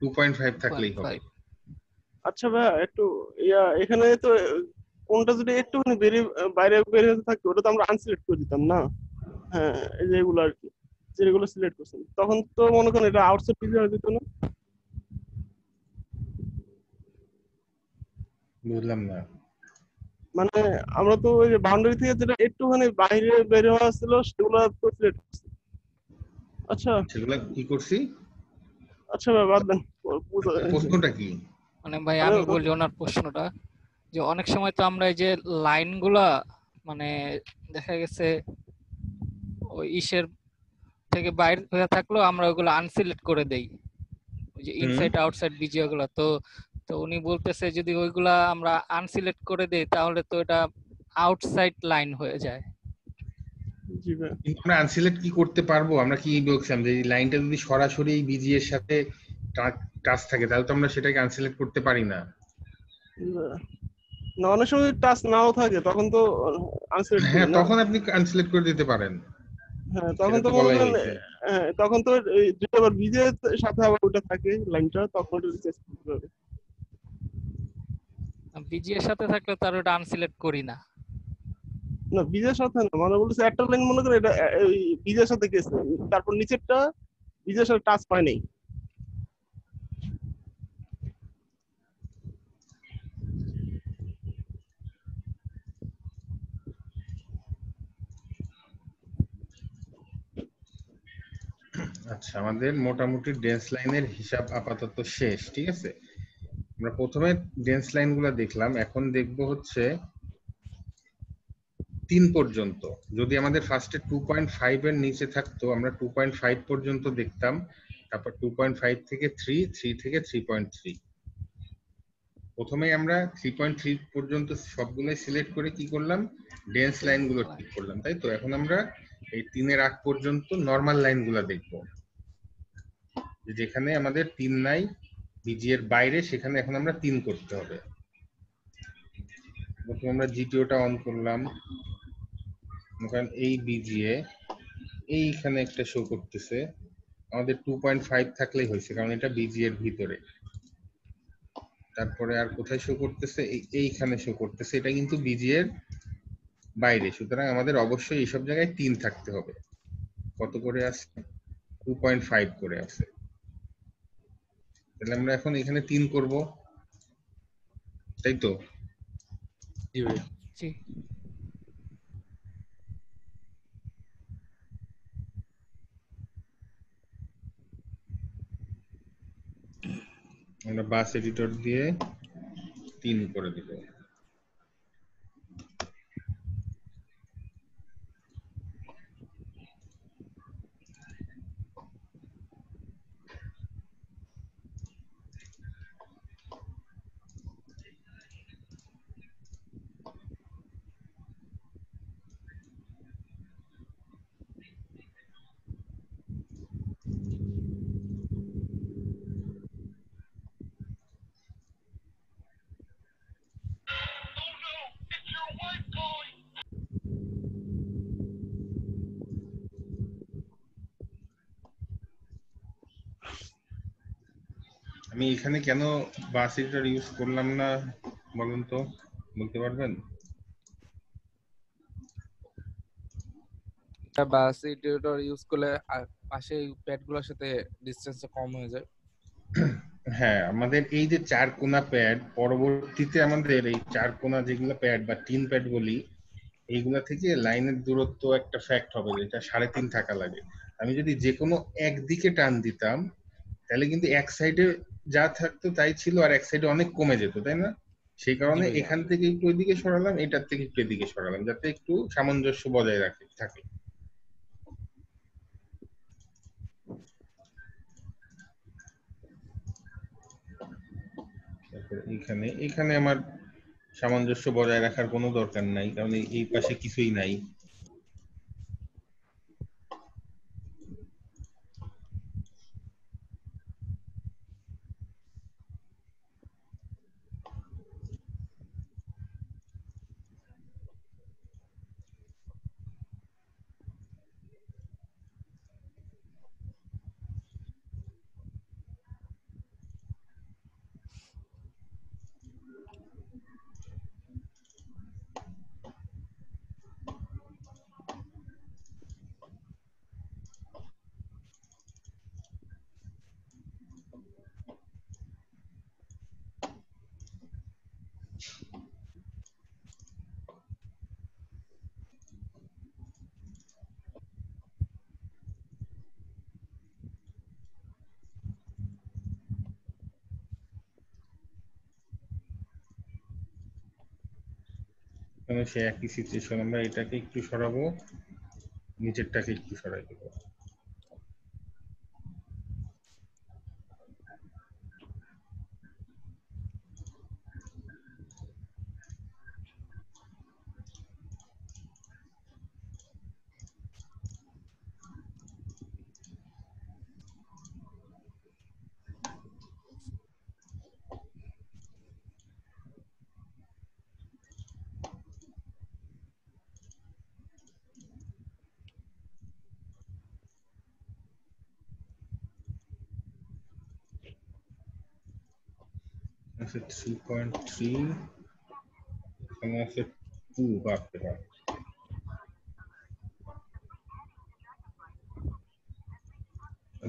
2.5 থাকলেই হবে। আচ্ছা ভাই, একটু এখানে তো কোনটা যদি একটুখানি বাইরে বের হতে থাকতো, ওটা তো আমরা আনসিলেক্ট করে দিতাম না? হ্যাঁ, এই যে এগুলো আর কি, যেগুলো সিলেক্ট করছেন, তখন তো মনে করেন এটা আউটসাইড বিজি হয়ে যেত না? বুঝলাম না। মানে আমরা তো ওই যে বাউন্ডারি থেকে যেটা একটুখানি বাইরে বের হওয়া ছিল, সেগুলো তো সিলেক্ট করছি। আচ্ছা সেগুলা কি করছি? আচ্ছা ভাই, বাদ দেন, প্রশ্নটা কি? মানে ভাই আমি বলি ওনার প্রশ্নটা, যে অনেক সময় তো আমরা এই যে লাইনগুলা মানে দেখা গেছে ওই ইসের থেকে বাইরে হয়ে থাকলো, আমরা ওগুলো আনসিলেক্ট করে দেই, ওই যে ইনসাইড আউটসাইড বিজিও গুলো। তো তো উনি বলতেছে যদি ওইগুলা আমরা আনসিলেক্ট করে দেই, তাহলে তো এটা আউটসাইড লাইন হয়ে যায়। জি ভাই, কিন্তু আমরা আনসিলেক্ট কি করতে পারবো? আমরা কি বলছিলাম যে এই লাইনটা যদি সরাসরি এই বিজি এর সাথে টাচ থাকে, তাহলে তো আমরা সেটাকে আনসিলেক্ট করতে পারি না। না, অনেক সময় টাচ নাও থাকে, তখন তো আনসিলেক্ট করি হ্যাঁ, না। তখন আপনি আনসিলেক্ট করে দিতে পারেন। হ্যাঁ, তখন সেটা তো তো মনে বলাই করেন, হয়েছে। হ্যাঁ তখন তো যদি আবার বিজের সাথে আবার ওটা থাকে লাইনটা, তখন ওটা রিচার্জ করতে হবে। বিজি এর সাথে থাকলে তার ওটা আনসিলেক্ট করি না। না, বিজের সাথে না, মানে বলতেছে একটা লাইন মনে করে এটা এই বিজের সাথে গেছে, তারপর নিচেরটা বিজের সাথে টাচ পায় নাই। আচ্ছা, আমাদের মোটামুটি ডেন্স লাইনের হিসাব আপাতত শেষ, ঠিক আছে? আমরা প্রথমে ডেন্স লাইনগুলো দেখলাম, এখন দেখব হচ্ছে 3 পর্যন্ত। যদি আমাদের ফার্স্টে 2.5 এর নিচে থাকতো, আমরা 2.5 পর্যন্ত দেখতাম, তারপর 2.5 থেকে 3, 3 থেকে 3.3। প্রথমে আমরা 3.3 পর্যন্ত সবগুলাই সিলেক্ট করে কি করলাম, ডেন্স লাইনগুলো ঠিক করলাম, তাই তো। এখন আমরা এই 3 এর আগ পর্যন্ত নরমাল লাইনগুলো দেখব, যেখানে আমাদের 3 নাই, বিজি এর বাইরে, সেখানে এখন আমরা 3 করতে হবে। প্রথমে আমরা জিটিওটা অন করলাম, কারণ এই বিজিএ এইখানে একটা শো করতেছে, আমাদের 2.5 থাকলেই হয়েছে, কারণ এটা বিজি এর ভিতরে। তারপরে আর কোথায় শো করতেছে, এইখানে শো করতেছে, এটা কিন্তু বিজি এর বাইরে, সুতরাং আমাদের অবশ্যই এইসব জায়গায় 3 থাকতে হবে। কত করে আছে, 2.5 করে আছে। তাহলে আমরা এখন এখানে 3 করব, তাই তো। জি ভাই। জি আমরা বাস এডিটর দিয়ে 3 করে দিব। আমি এখানে কেন বাস এডিটর ইউজ করলাম না বলুন তো, বলতে পারবেন? বাস এডিটর ইউজ করলে পাশে প্যাডগুলোর সাথে ডিসটেন্সটা কম হয়ে যায়। হ্যাঁ, আমাদের এই যে 4 কোণা প্যাড, পরবর্তীতে আমাদের এই 4 কোণা যেগুলো প্যাড বা 3 প্যাড বলি, এইগুলা থেকে লাইনের দূরত্ব একটা ফ্যাক্ট হবে, যেটা 3.5 থাকা লাগে। আমি যদি যে কোনো একদিকে টান দিতাম, তাহলে কিন্তু এক সাইডে যা থাকতো তাই ছিল, আর এক সাইডে অনেক কমে যেত, তাই না? সেই কারণে ভাইয়া। এখান থেকে একটু ওইদিকে সরালাম, এটার থেকে একটু এদিকে সরালাম, যাতে একটু সামঞ্জস্য বজায় থাকে। তারপরে এখানে আমার সামঞ্জস্য বজায় রাখার কোনো দরকার নাই, কারণ এই পাশে কিছুই নাই। সে একই সিচুয়েশন, আমরা এটাকে একটু সরাবো, নিচেরটাকে একটু সরাই দেবো। আছে 3.3, এখানে আছে 2, বাপরে বাপ।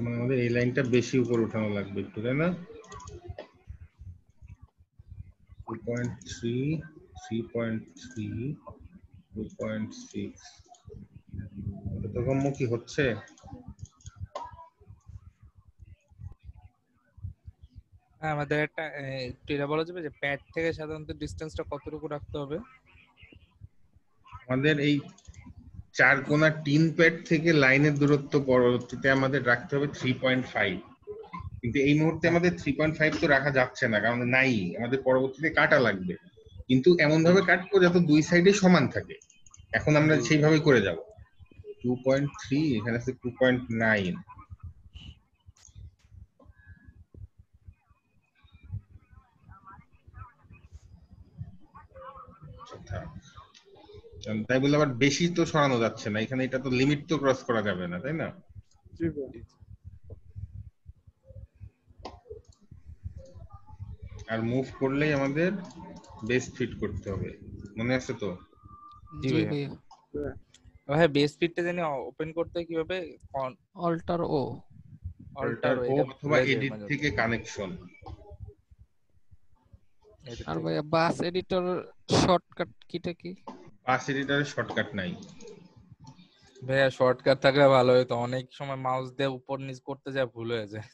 মানে আমাদের এই লাইনটা বেশি উপরে উঠানো লাগবে একটু, তাই না? 2.3, 3.3, 2.6, বোধগম্য কি হচ্ছে? হ্যাঁ, আমাদের একটা একটু এটা বলা যাবে যে প্যাড থেকে সাধারণত ডিসটেন্সটা কতটুকু রাখতে হবে? আমাদের এই 4 কোণা 3 প্যাড থেকে লাইনের দূরত্ব পরবর্তীতে আমাদের রাখতে হবে 3.5। কিন্তু এই মুহূর্তে আমাদের 3.5 তো রাখা যাচ্ছে না, কারণ নাই, আমাদের পরবর্তীতে কাটা লাগবে, কিন্তু এমন ভাবে কাটবো যাতে দুই সাইডে সমান থাকে। এখন আমরা সেইভাবে করে যাব। 2.3 এখানে আছে 2.9। তাই বলে আবার বেশি তো সরানো যাচ্ছে না, এখানে এটা তো লিমিট তো ক্রস করা যাবে না, তাই না? জি ভাই। আর মুভ করলেই আমাদের বেস ফিট করতে হবে, মনে আছে তো? জি ভাইয়া। ভাই বেস ফিটটা জানি ওপেন করতে কিভাবে? অল্টার ও অথবা এডিট থেকে কানেকশন। আর ভাইয়া বাস এডিটর শর্টকাট কিটা কি? বাস এডিটরের শর্টকাট নাই ভাইয়া, শর্টকাট থাকলে ভালো হতো, অনেক সময় মাউস দিয়ে উপর নিচ করতে যায় ভুল হয়ে যায়।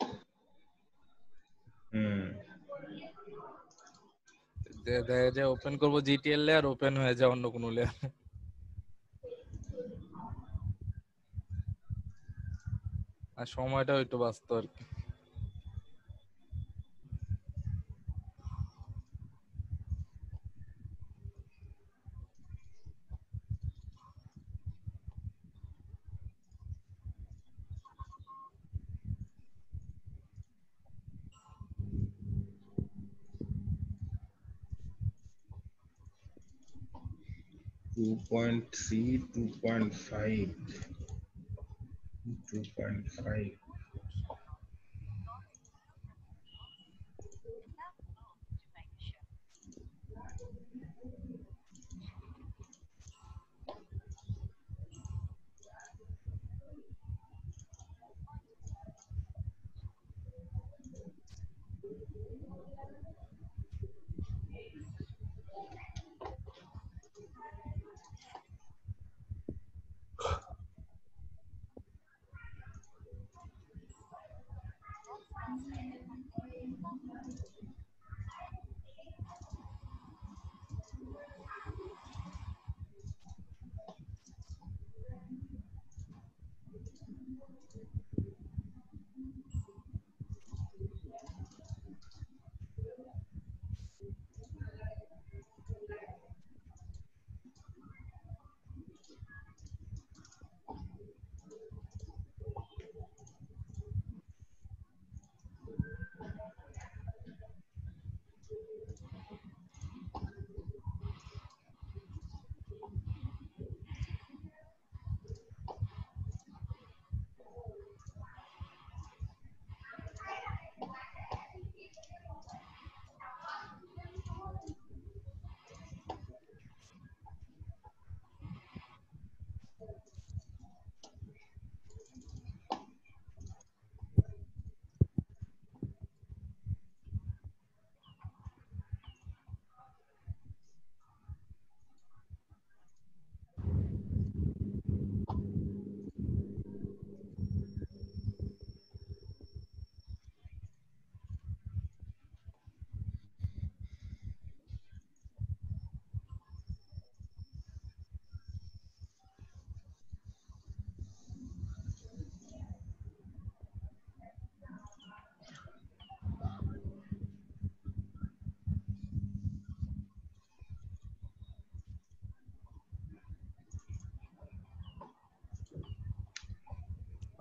দেখা যায় ওপেন করবো জিটিএল লেয়ার, ওপেন হয়ে যায় অন্য কোনো লেয়ার। আর সময়টাও একটু বাঁচত আর কি। Two point three, 2.5, 2.5।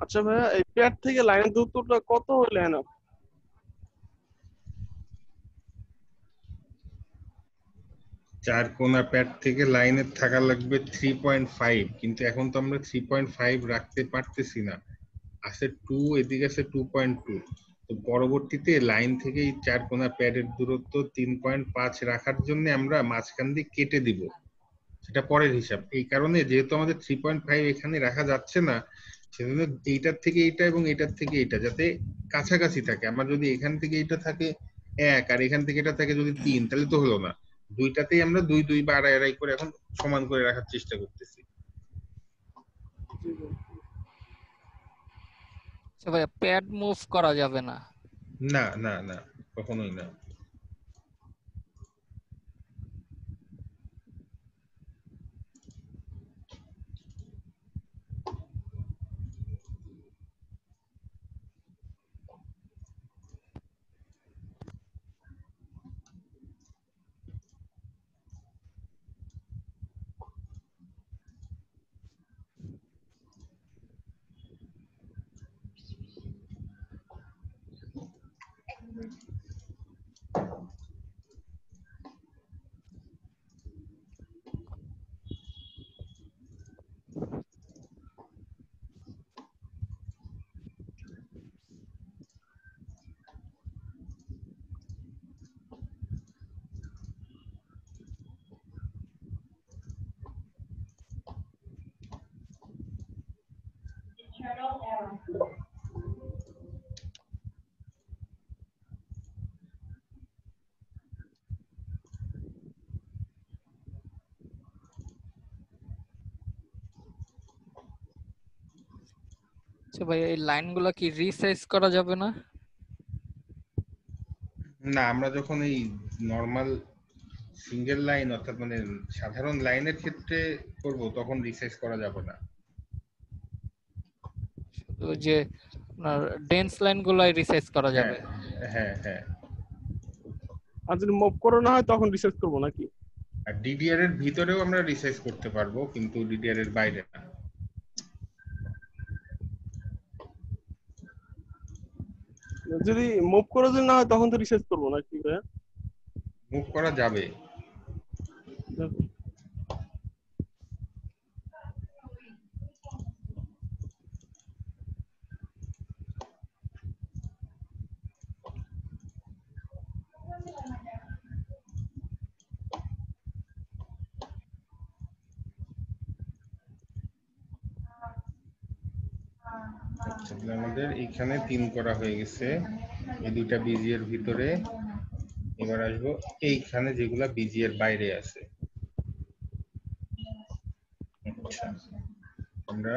আচ্ছা ভাইয়া, এই প্যাড থেকে লাইনের দূরত্বটা কত হইলে না? চার কোনা প্যাড থেকে লাইনের থাকা লাগবে 3.5, কিন্তু এখন তো আমরা 3.5 রাখতে পারতেছি না, আছে 2, এদিকে আছে 2.2। তো পরবর্তীতে লাইন থেকে এই চার কোনা প্যাডের দূরত্ব 3.5 রাখার জন্য আমরা মাঝখান দিয়ে কেটে দিব, সেটা পরের হিসাব। এই কারণে যেহেতু আমাদের 3.5 এখানে রাখা যাচ্ছে না, সেজন্য এইটার থেকে এইটা এবং এটার থেকে এইটা যাতে কাছাকাছি থাকে। আমার যদি এখান থেকে এটা থাকে 1 আর এখান থেকে এটা থাকে যদি 3, তাহলে তো হলো না। দুইটাতেই আমরা 2 2 বা আড়াই আড়াই করে এখন সমান করে রাখার চেষ্টা করতেছি। আচ্ছা ভাইয়া, প্যাড মুভ করা যাবে না? না না না, কখনোই না। আচ্ছা ভাই, এই লাইনগুলো কি রিসাইজ করা যাবে না? না, আমরা যখন এই নরমাল সিঙ্গেল লাইন অর্থাৎ মানে সাধারণ লাইনের ক্ষেত্রে করব তখন রিসাইজ করা যাবে না। ওই যে আপনার ডেন্স লাইনগুলাই রিসাইজ করা যাবে। হ্যাঁ হ্যাঁ। আর যদি মুভ করো না হয় তখন রিসার্চ করবো নাকি? আর ডিডিআর এর ভিতরেও আমরা রিসাইজ করতে পারবো, কিন্তু ডিডিআর এর বাইরে না। যদি মুভ করো যদি না হয় তখন তো রিসার্চ করবো নাকি ভাইয়া? মুভ করা যাবে। আচ্ছা, আমাদের এখানে 3 করা হয়ে গেছে এই দুইটা বিজি এর ভিতরে। এবার আসবো এইখানে যেগুলা বিজি এর বাইরে আছে। আচ্ছা, আমরা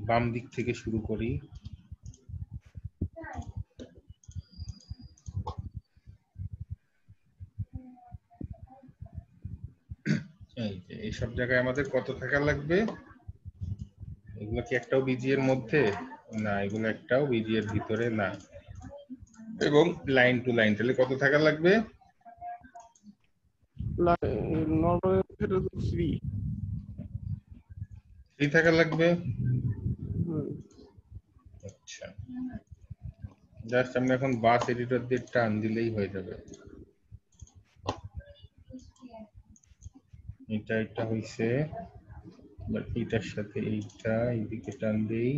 বাম দিক থেকে শুরু করি। এই যে এইসব জায়গায় আমাদের কত থাকা লাগবে? এগুলো কি একটাও বিজি এর মধ্যে না, এগুলো একটাও বিজি এর ভিতরে না। এবং লাইন টু লাইন তাহলে কত থাকা লাগবে? নরমাল 3 থাকা লাগবে। আচ্ছা, জাস্ট আমরা এখন বাস এডিটর দিয়ে টান দিলেই হয়ে যাবে। এটা হইছে, এটার সাথে এইটা এইদিকে টান দেই।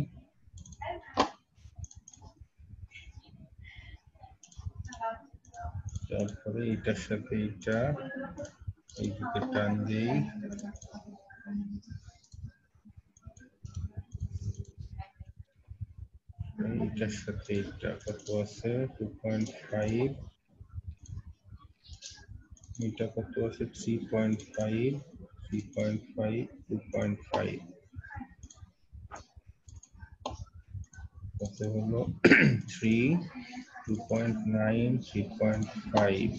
তারপরে এটার সাথে এইটা এইদিকে টান দেই। এটার সাথে এইটা কত আছে? 2.5। এটা কত আছে? 3.5 3.5 2.5 কত হলো? 3 2.9 3.5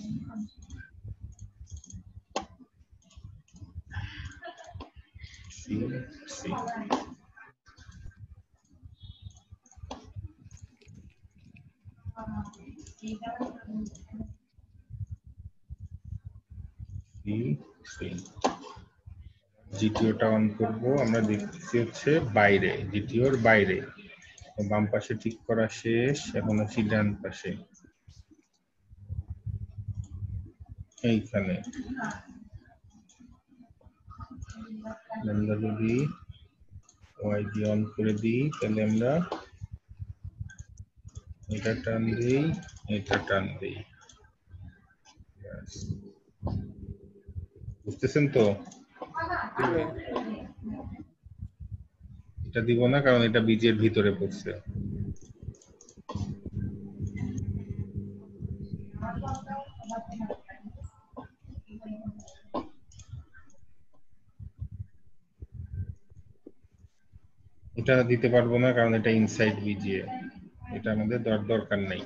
জিটিওটা অন করবো। আমরা দেখতেছি হচ্ছে বাইরে, জিটিওর বাইরে। বাম পাশে ঠিক করা শেষ, এখন আছি ডান পাশে এইখানে। আমরা যদি ওয়াই দিয়ে অন করে দিই তাহলে আমরা এটা টান দিই, এটা টান দিই। বুঝতেছেন তো? এটা দিব না কারণ এটা বীজের ভিতরে পড়ছে। এটা দিতে পারবো না কারণ এটা ইনসাইড বিজিএ, এটা আমাদের দরকার নাই।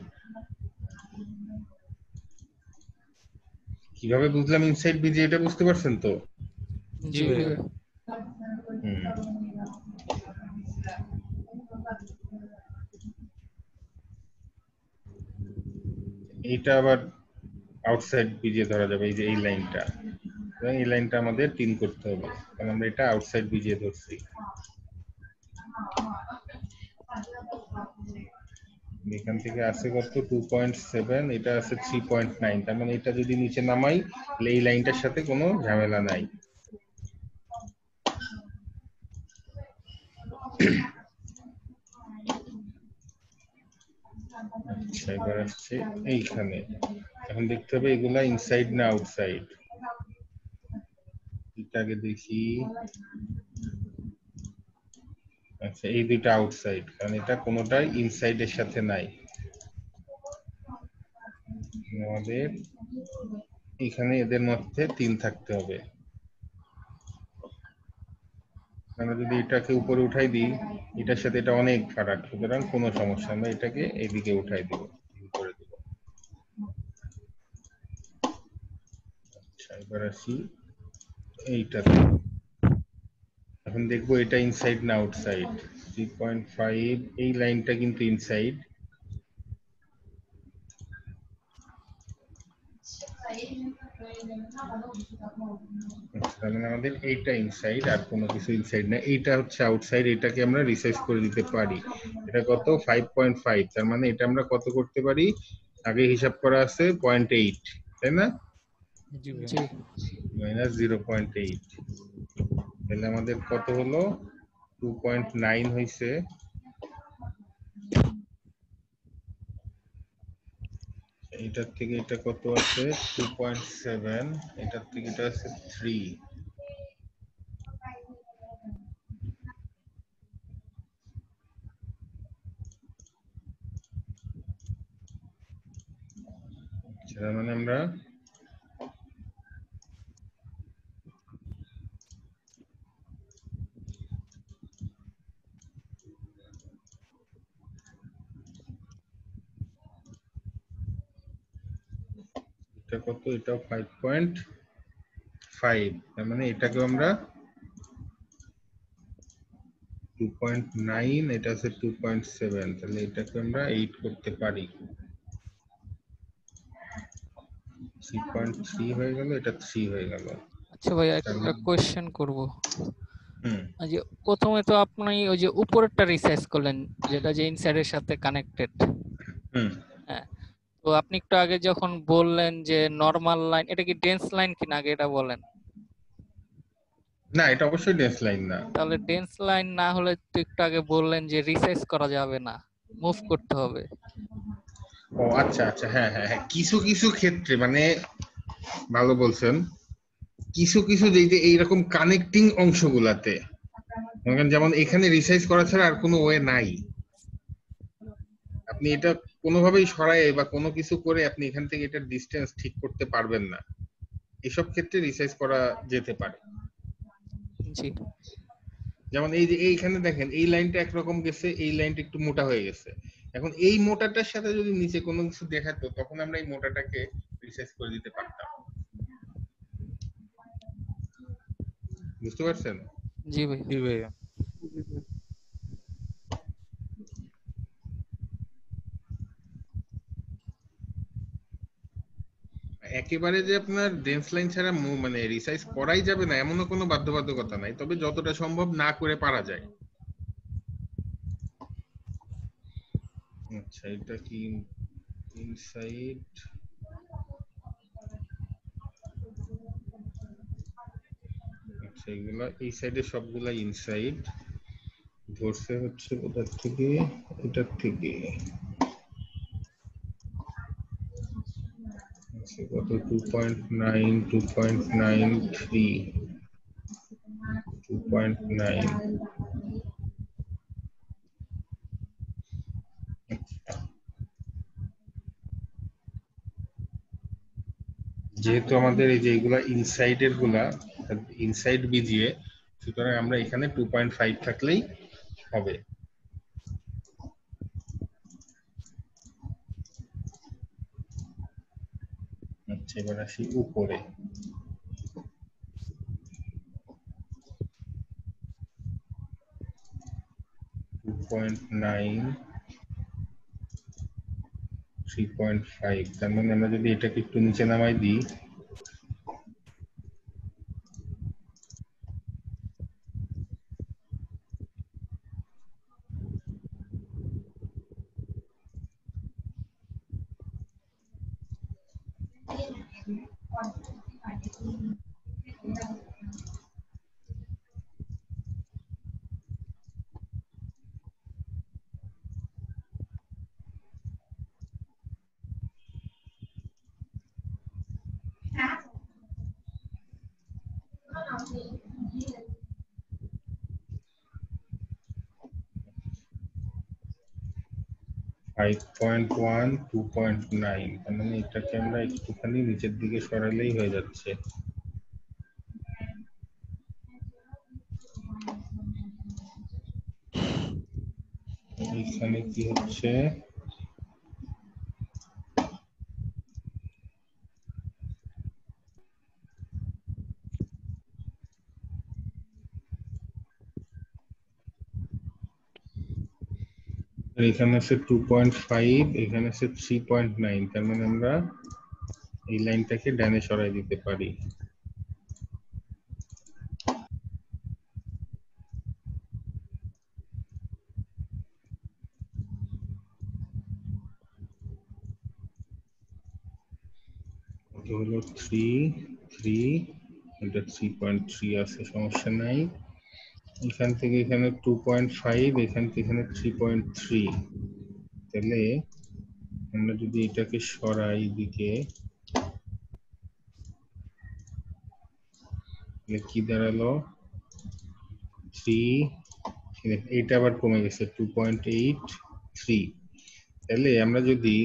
কিভাবে বুঝলাম ইনসাইড বিজিএ এটা বুঝতে পারছেন তো? জি ভাইয়া। এইটা আবার আউটসাইড বিজিএ ধরা যাবে। এই যে এই লাইনটা, এই লাইনটা আমাদের 3 করতে হবে কারণ আমরা এটা আউটসাইড বিজিএ ধরছি। এখান থেকে আছে কত? 2.7, এটা আছে 3.9। তার মানে এটা যদি নিচে নামাই এই লাইনটার সাথে কোনো ঝামেলা নাই। আচ্ছা, এবার আসছে এইখানে। এখন দেখতে হবে এগুলা ইনসাইড না আউটসাইড। এটা আগে দেখি। আচ্ছা এই দুইটা আউটসাইড, কারণ এটা কোনোটাই ইনসাইডের সাথে নাই। আমাদের এখানে এদের মধ্যে 3 থাকতে হবে। আমরা যদি এটাকে উপরে উঠাই দিই, এটার সাথে এটা অনেক ফারাক, সুতরাং কোনো সমস্যা, আমরা এটাকে এইদিকে উঠাই দিব, করে দিব। আচ্ছা এবার আসি এইটাতে। এখন দেখবো এটা ইনসাইড না আউটসাইড। 3.5 এই লাইনটা কিন্তু ইনসাইড। তাহলে আমাদের এইটা ইনসাইড আর কোনো কিছু ইনসাইড না, এইটা হচ্ছে আউটসাইড। এটাকে আমরা রিসাইজ করে দিতে পারি। এটা কত 5.5, তার মানে এটা আমরা কত করতে পারি, আগে হিসাব করা আছে 0.8, তাই না? জি ভাই। মাইনাস 0.8, তাহলে আমাদের কত হলো 2.9 হইছে। এটার থেকে এটা কত আছে 2.7, এটার থেকে এটা আছে 3। সেটা মানে আমরা এটা কত, এটা 5.5, তার মানে এটাকে আমরা 2.9, এটা আছে 2.7, তাহলে এটাকে আমরা 8 করতে পারি। 3.3 হয়ে গেল, এটা 3 হয়ে গেল। আচ্ছা ভাই একটা কোয়েশ্চেন করব। হুম যে প্রথমে তো আপনি ওই যে উপরেরটা রিসাইজ করলেন, যেটা যে ইনসাইডের সাথে কানেক্টেড। হুম হ্যাঁ, তো আপনি একটু আগে যখন বললেন যে নরমাল লাইন, এটা কি ডেন্স লাইন কিনা আগে এটা বলেন। না এটা অবশ্যই ডেন্স লাইন না। তাহলে ডেন্স লাইন না হলে তো একটু আগে বললেন যে রিসাইজ করা যাবে না, মুভ করতে হবে। ও আচ্ছা আচ্ছা, হ্যাঁ হ্যাঁ হ্যাঁ, কিছু কিছু ক্ষেত্রে মানে ভালো বলছেন, কিছু কিছু যে এইরকম কানেক্টিং অংশগুলাতে, যেমন এখানে রিসাইজ করা ছাড়া আর কোনো ওয়ে নাই। আপনি এটা কোনোভাবেই সরায় বা কোনো কিছু করে আপনি এখান থেকে এটার ডিসটেন্স ঠিক করতে পারবেন না। এসব ক্ষেত্রে রিসাইজ করা যেতে পারে। জি, যেমন এই যে এইখানে দেখেন এই লাইনটা একরকম গেছে, এই লাইনটা একটু মোটা হয়ে গেছে। এখন এই মোটাটার সাথে যদি নিচে কোনো কিছু দেখাতো, তখন আমরা এই মোটাটাকে রিসাইজ করে দিতে পারতাম। বুঝতে পারছেন? জি ভাই। জি ভাই। একেবারে যে আপনার ডেন্স লাইন ছাড়া মানে রিসাইজ করাই যাবে না এমনও কোনো বাধ্যবাধকতা নাই, তবে যতটা সম্ভব না করে পারা যায়। আচ্ছা এটা কি ইনসাইড, আচ্ছা এগুলা এই সাইডে সবগুলা ইনসাইড ধরছে হচ্ছে ওটার থেকে, এটার থেকে আচ্ছা কত 2.9, 2.93, 2.9। যেহেতু আমাদের এই যে এগুলা ইনসাইডের গুলা ইনসাইড বিজিয়ে, সুতরাং আমরা এখানে 2.5 থাকলেই হবে। আচ্ছা এবার আসি উপরে। 2.9, 3.5, তার মানে আমরা যদি এটাকে একটু নিচে নামাই দিই, 5.1 2.9 তার মানে এটাকে আমরা একটুখানি নিচের দিকে সরালেই হয়ে যাচ্ছে। এখানে কি হচ্ছে এখানে আছে 2.5 এখানে আছে 3.9 তার মানে আমরা এই লাইনটাকে ডানে সরাই দিতে পারি। এটা হলো 3 এটা 3.3 আছে, সমস্যা নাই। এখান থেকে এখানে 2.5 এখান থেকে এখানে 3.3 তাহলে আমরা যদি এটাকে সরাই দিকে কি দাঁড়ালো 3 এটা আবার কমে গেছে 2.83 তাহলে আমরা যদি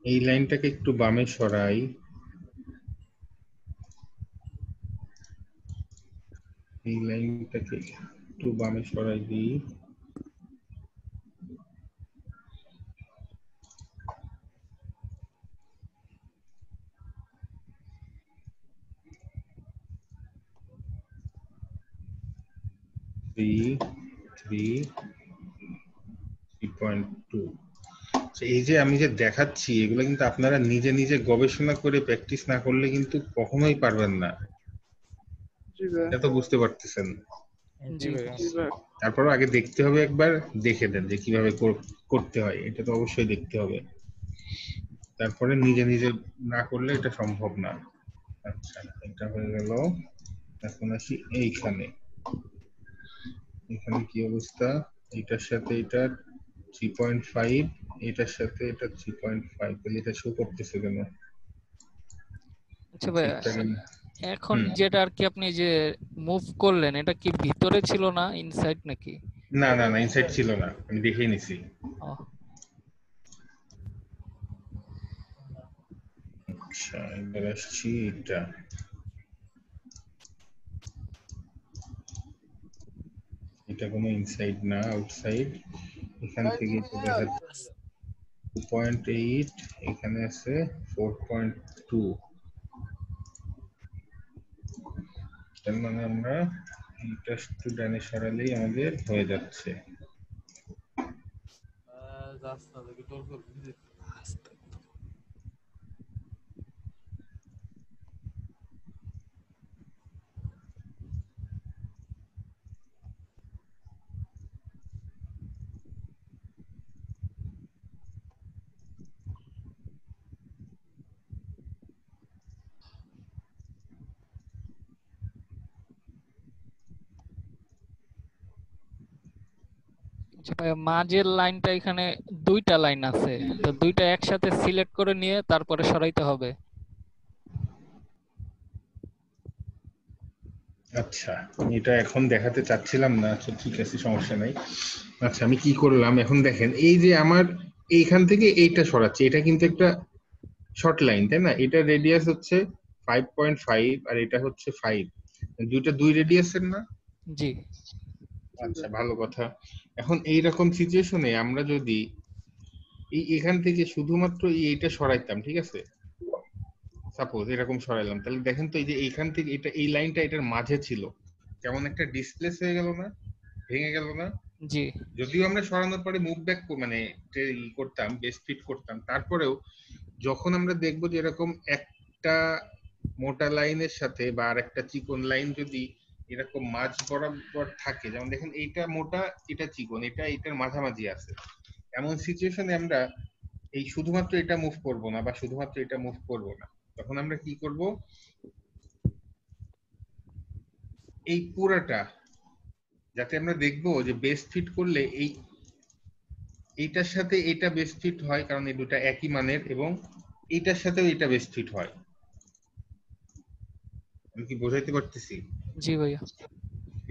এই লাইনটাকে একটু বামে সরাই এই লাইনটাকে একটু বামে সরাই দিই এই যে আমি যে দেখাচ্ছি এগুলো কিন্তু আপনারা নিজে নিজে গবেষণা করে প্র্যাকটিস না করলে কিন্তু কখনোই পারবেন না, এটা তো বুঝতে পারতেছেন। তারপর আগে দেখতে হবে, একবার দেখে দেন যে কিভাবে করতে হয়, এটা তো অবশ্যই দেখতে হবে, তারপরে নিজে নিজে না করলে এটা সম্ভব না। আচ্ছা এটা হয়ে গেল, এখন আসি এইখানে। এখানে কি অবস্থা, এটার সাথে এটা 3.5 এটার সাথে এটা 3.5 তাহলে এটা শো করতেছে কেন? আচ্ছা ভাই এখন যেটা আর কি আপনি যে মুভ করলেন এটা কি ভিতরে ছিল না ইনসাইড নাকি? না না না ইনসাইড ছিল না, আমি দেখেই নিছি। আচ্ছা এবার আসছি এটা, এটা কোনো ইনসাইড না আউটসাইড। এখান থেকে দেখা যাচ্ছে 2.8 এখানে আছে 4.2 তার মানে আমরা এটা একটু ডানে সরালেই আমাদের হয়ে যাচ্ছে। মাঝের লাইনটা এখানে দুইটা লাইন আছে, তো দুইটা একসাথে সিলেক্ট করে নিয়ে তারপরে সরাইতে হবে। আচ্ছা এটা এখন দেখাতে চাচ্ছিলাম না, আচ্ছা ঠিক আছে সমস্যা নাই। আচ্ছা আমি কি করলাম এখন দেখেন, এই যে আমার এইখান থেকে এইটা সরাচ্ছি, এটা কিন্তু একটা শর্ট লাইন তাই না, এটা রেডিয়াস হচ্ছে 5.5 আর এটা হচ্ছে 5, দুইটা দুই রেডিয়াসের না? জি আচ্ছা ভালো কথা। এখন এইরকম সিচুয়েশনে আমরা যদি এখান থেকে শুধুমাত্র এইটা সরাইতাম, ঠিক আছে, সাপোজ এরকম সরাইলাম, তাহলে দেখেন তো এই যে এইখান থেকে এটা এই লাইনটা এটার মাঝে ছিল, কেমন একটা ডিসপ্লেস হয়ে গেল না, ভেঙে গেল না? জি যদিও আমরা সরানোর পরে মুভ ব্যাক মানে করতাম, বেস ফিট করতাম, তারপরেও যখন আমরা দেখবো যে এরকম একটা মোটা লাইনের সাথে বা আর একটা চিকন লাইন যদি এরকম মাঝ বরাবর থাকে, যেমন দেখেন এইটা মোটা এটা চিকন, এটা এটার মাঝামাঝি আছে, এমন সিচুয়েশনে আমরা এই শুধুমাত্র এটা মুভ করব না বা শুধুমাত্র এটা মুভ করব না, তখন আমরা কি করব, এই পুরাটা যাতে আমরা দেখবো যে বেস ফিট করলে এইটার সাথে এটা বেস ফিট হয়, কারণ এই দুটো একই মানের, এবং এইটার সাথেও এটা বেস ফিট হয়। আমি কি বোঝাইতে পারতেছি? জি ভাইয়া।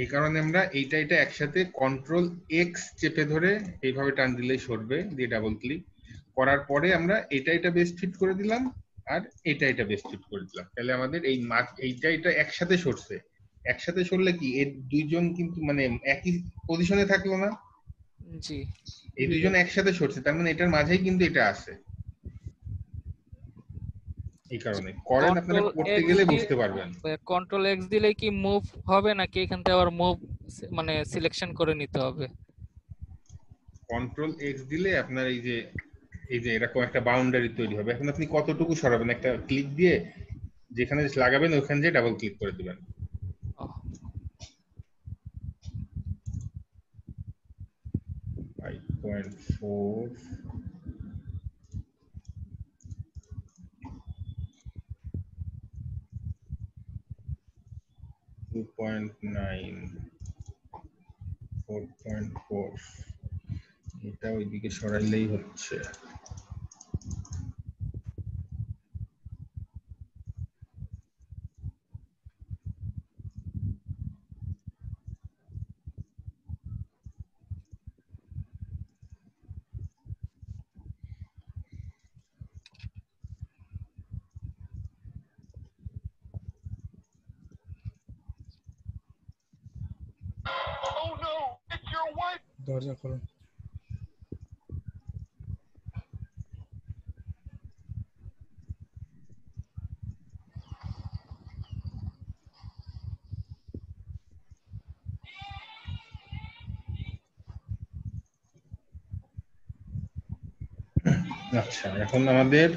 এই কারণে আমরা এইটা একসাথে কন্ট্রোল এক্স চেপে ধরে এইভাবে টান দিলেই সরবে, দিয়ে ডাবল ক্লিক করার পরে আমরা এটা বেস ফিট করে দিলাম আর এটা বেস ফিট করে দিলাম, তাহলে আমাদের এই এটা একসাথে সরছে। একসাথে সরলে কি এই দুইজন কিন্তু মানে একই পজিশনে থাকলো না, জি এই দুইজন একসাথে সরছে, তার মানে এটার মাঝেই কিন্তু এটা আছে। এই কারণে করেন, আপনারা কন্ট্রোল করতে এক্স গেলে দিয়ে বুঝতে পারবেন। কন্ট্রোল এক্স দিলে কি মুভ হবে নাকি এখান থেকে আবার মুভ মানে সিলেকশন করে নিতে হবে? কন্ট্রোল এক্স দিলে আপনার এই যে এরকম একটা বাউন্ডারি তৈরি হবে। এখন আপনি কতটুকু সরাবেন, একটা ক্লিক দিয়ে যেখানে লাগাবেন ওখানে যে ডাবল ক্লিক করে দিবেন। ও, 5.4 2.9 4.4 এটা ওইদিকে সরাইলেই হচ্ছে। দরজা খোলো। আচ্ছা, এখন আমাদের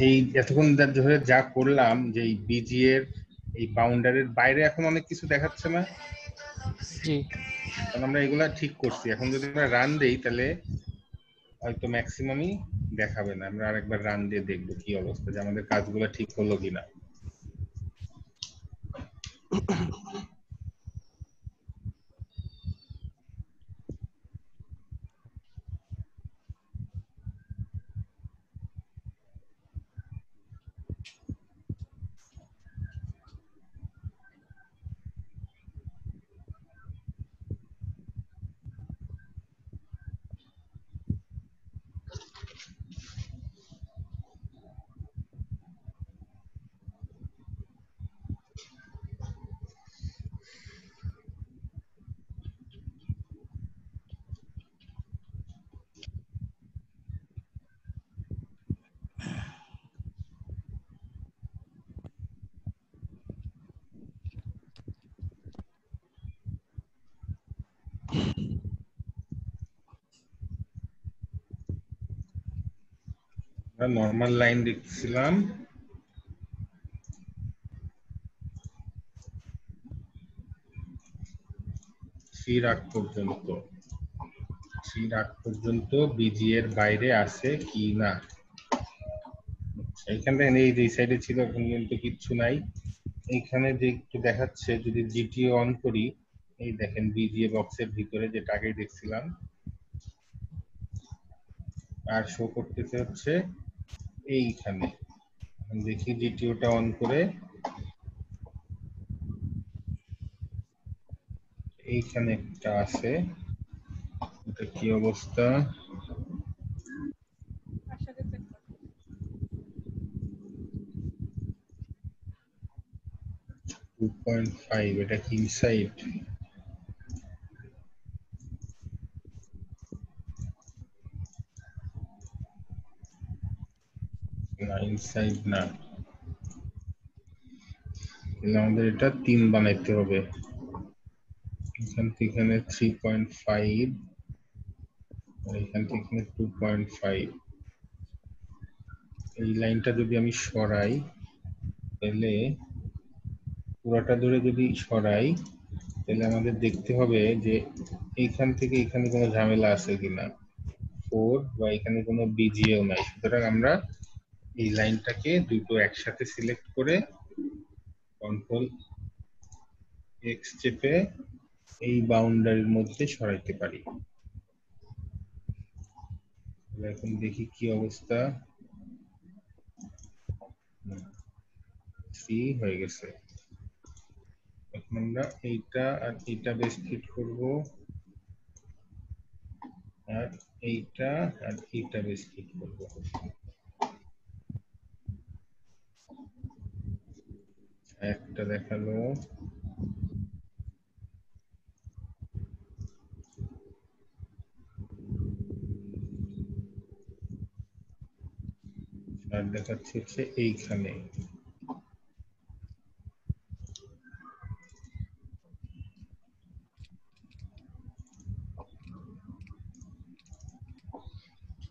এই এতক্ষণ ধরে যা করলাম, যে এই বিজি এর এই বাউন্ডারির বাইরে এখন অনেক কিছু দেখাচ্ছে না, জি কারণ আমরা এগুলা ঠিক করছি। এখন যদি আমরা রান দেই তাহলে হয়তো ম্যাক্সিমামই দেখাবে না। আমরা আরেকবার রান দিয়ে দেখবো কি অবস্থা, যে আমাদের কাজগুলো ঠিক হলো কিনা। আমরা নর্মাল লাইন দেখছিলাম, থ্রির আগ পর্যন্ত বিজি এর বাইরে আছে কি না। এইখান থেকে এই যে সাইডে ছিল এখন কিন্তু কিচ্ছু নাই। এইখানে যে একটু দেখাচ্ছে, যদি জিটিও অন করি, এই দেখেন বিজিএ বক্সের ভিতরে যেটা আগে দেখছিলাম, আর শো করতেছে হচ্ছে এইখানে। এখন দেখি জিটিওটা অন করে, এইখানে একটা আছে, এটা কি অবস্থা। টু 2.5 এটা কি ইনসাইড? না, ইনসাইড না, তাহলে আমাদের এটা 3 বানাইতে হবে। এখান থেকে এখানে 3.5, আর এখান থেকে এখানে 2.5। এই লাইনটা যদি আমি সরাই, তাহলে পুরোটা ধরে যদি সরাই, তাহলে আমাদের দেখতে হবে যে এইখান থেকে এখানে কোনো ঝামেলা আছে কিনা, 4 বা এখানে কোনো বিজিও নাই। সুতরাং আমরা এই লাইনটাকে দুটো একসাথে সিলেক্ট করে কন্ট্রোল এক্স চেপে এই বাউন্ডারির মধ্যে সরাইতে পারি। এখন দেখি কি অবস্থা। 3 হয়ে গেছে। আমরা এইটা আর এইটা বেস ফিট করব, আর এইটা আর এইটা বেস ফিট করব। একটা দেখালো, আর দেখাচ্ছে হচ্ছে এইখানে।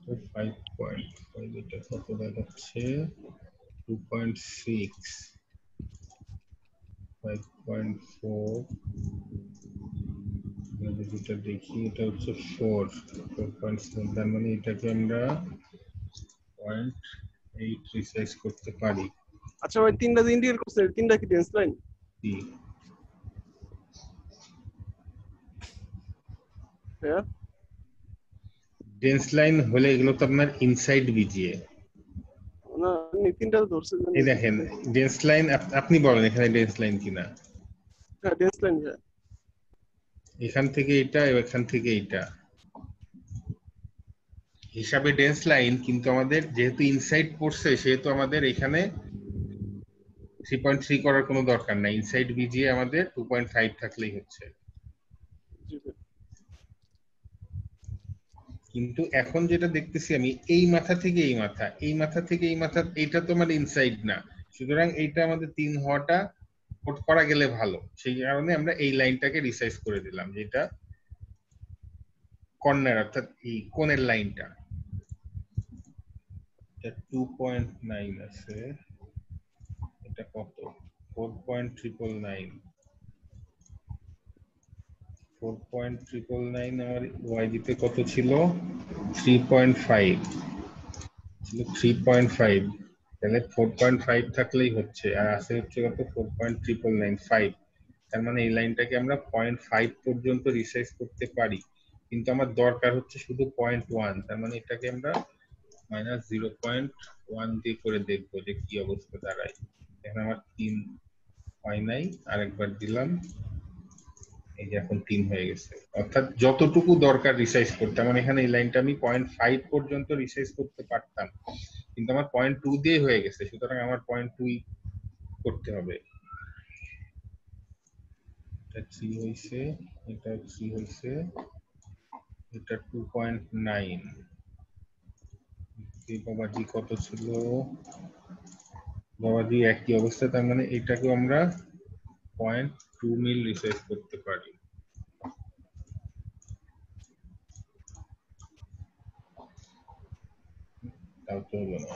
তো 5.5 এটা কত দেখাচ্ছে? 2.6, 5.4, যেটা দেখি এটা হচ্ছে 4.7, তার মানে এটাকে আমরা 0.8 রিসাইজ করতে পারি। আচ্ছা ভাই, তিনটা যে ইন্ডিকেট করছে, তিনটা কি ডেন্স লাইন? হ্যাঁ, ডেন্স লাইন হলে এগুলো তো আপনার ইনসাইড বিজিএ। না তিনটা ধরছে। এই দেখেন ডেন্স লাইন, আপনি বলেন এখানে ডেন্স লাইন কিনা। হ্যাঁ ডেন্স লাইন। হ্যাঁ, এখান থেকে এটা, এখান থেকে এটা হিসাবে ডেন্স লাইন, কিন্তু আমাদের যেহেতু ইনসাইড পড়ছে সেহেতু আমাদের এখানে 3.3 করার কোনো দরকার নাই। ইনসাইড বিজিএ আমাদের 2.5 থাকলেই হচ্ছে। কিন্তু এখন যেটা দেখতেছি আমি, এই মাথা থেকে এই মাথা, এই মাথা থেকে এই মাথা, এইটা তো আমার ইনসাইড না, সুতরাং এইটা আমাদের 3 হওয়াটা করা গেলে ভালো। সেই কারণে আমরা এই লাইনটাকে রিসাইজ করে দিলাম, যেটা কর্নার অর্থাৎ এই কোণের লাইনটা। 2.9 আছে, এটা কত? 4.999। 4.999 আমার ওয়াইজি তে কত ছিল? 3.5 ছিল, 3.5। তাহলে 4.5 থাকলেই হচ্ছে, আর আছে হচ্ছে কত? 4.999, তার মানে এই লাইনটাকে আমরা 0.5 পর্যন্ত রিসাইজ করতে পারি। কিন্তু আমার দরকার হচ্ছে শুধু 0.1, তার মানে এটাকে আমরা -0.1 দিয়ে করে দেখবো যে কি অবস্থা দাঁড়ায়। এখন আমার 3 হয় নাই, আরেকবার দিলাম, এই যে এখন 3 হয়ে গেছে। অর্থাৎ যতটুকু দরকার রিসাইজ করতে, মানে এখানে এই লাইনটা আমি 0.5 পর্যন্ত রিসাইজ করতে পারতাম, কিন্তু আমার 0.2 দিয়ে হয়ে গেছে, সুতরাং আমার 0.2 করতে হবে। এটা 3 হইছে, এটা 3 হইছে, এটা 2.9। বাবাজি কত ছিল? বাবাজি একই অবস্থা, তার মানে এটাকে আমরা 0.2 মিল রিসাইজ করতে পারি। তাও তো হলো না।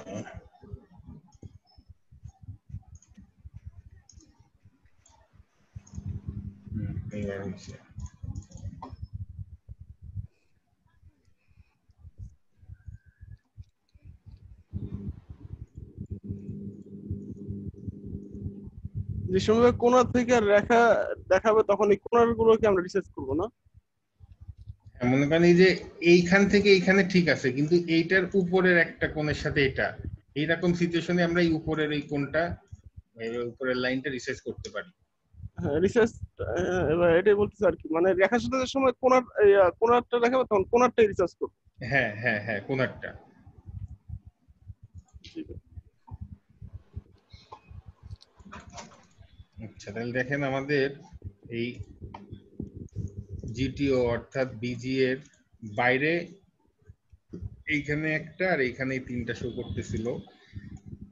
এইবার হচ্ছে যে সময় কোণা থেকে রেখা দেখাবে তখন এই কোণার গুলোকে আমরা রিসার্চ করবো না? মনে করেন এই যে এইখান থেকে এইখানে ঠিক আছে, কিন্তু এইটার উপরের একটা কোণের সাথে এটা, এইরকম সিচুয়েশনে আমরা এই উপরের এই কোণটা, উপরের লাইনটা রিসার্চ করতে পারি। হ্যাঁ রিসার্চ, এবার এটাই বলতেছি আর কি, মানে রেখা সাজানোর সময় কোণার কোণারটা দেখাবে তখন কোণারটাই রিসার্চ করবো। হ্যাঁ হ্যাঁ হ্যাঁ, কোণারটা। ঠিক আছে। আচ্ছা তাহলে দেখেন আমাদের এই জিটিও অর্থাৎ বিজি এর বাইরে এইখানে একটা আর এইখানে তিনটা শো করতেছিল।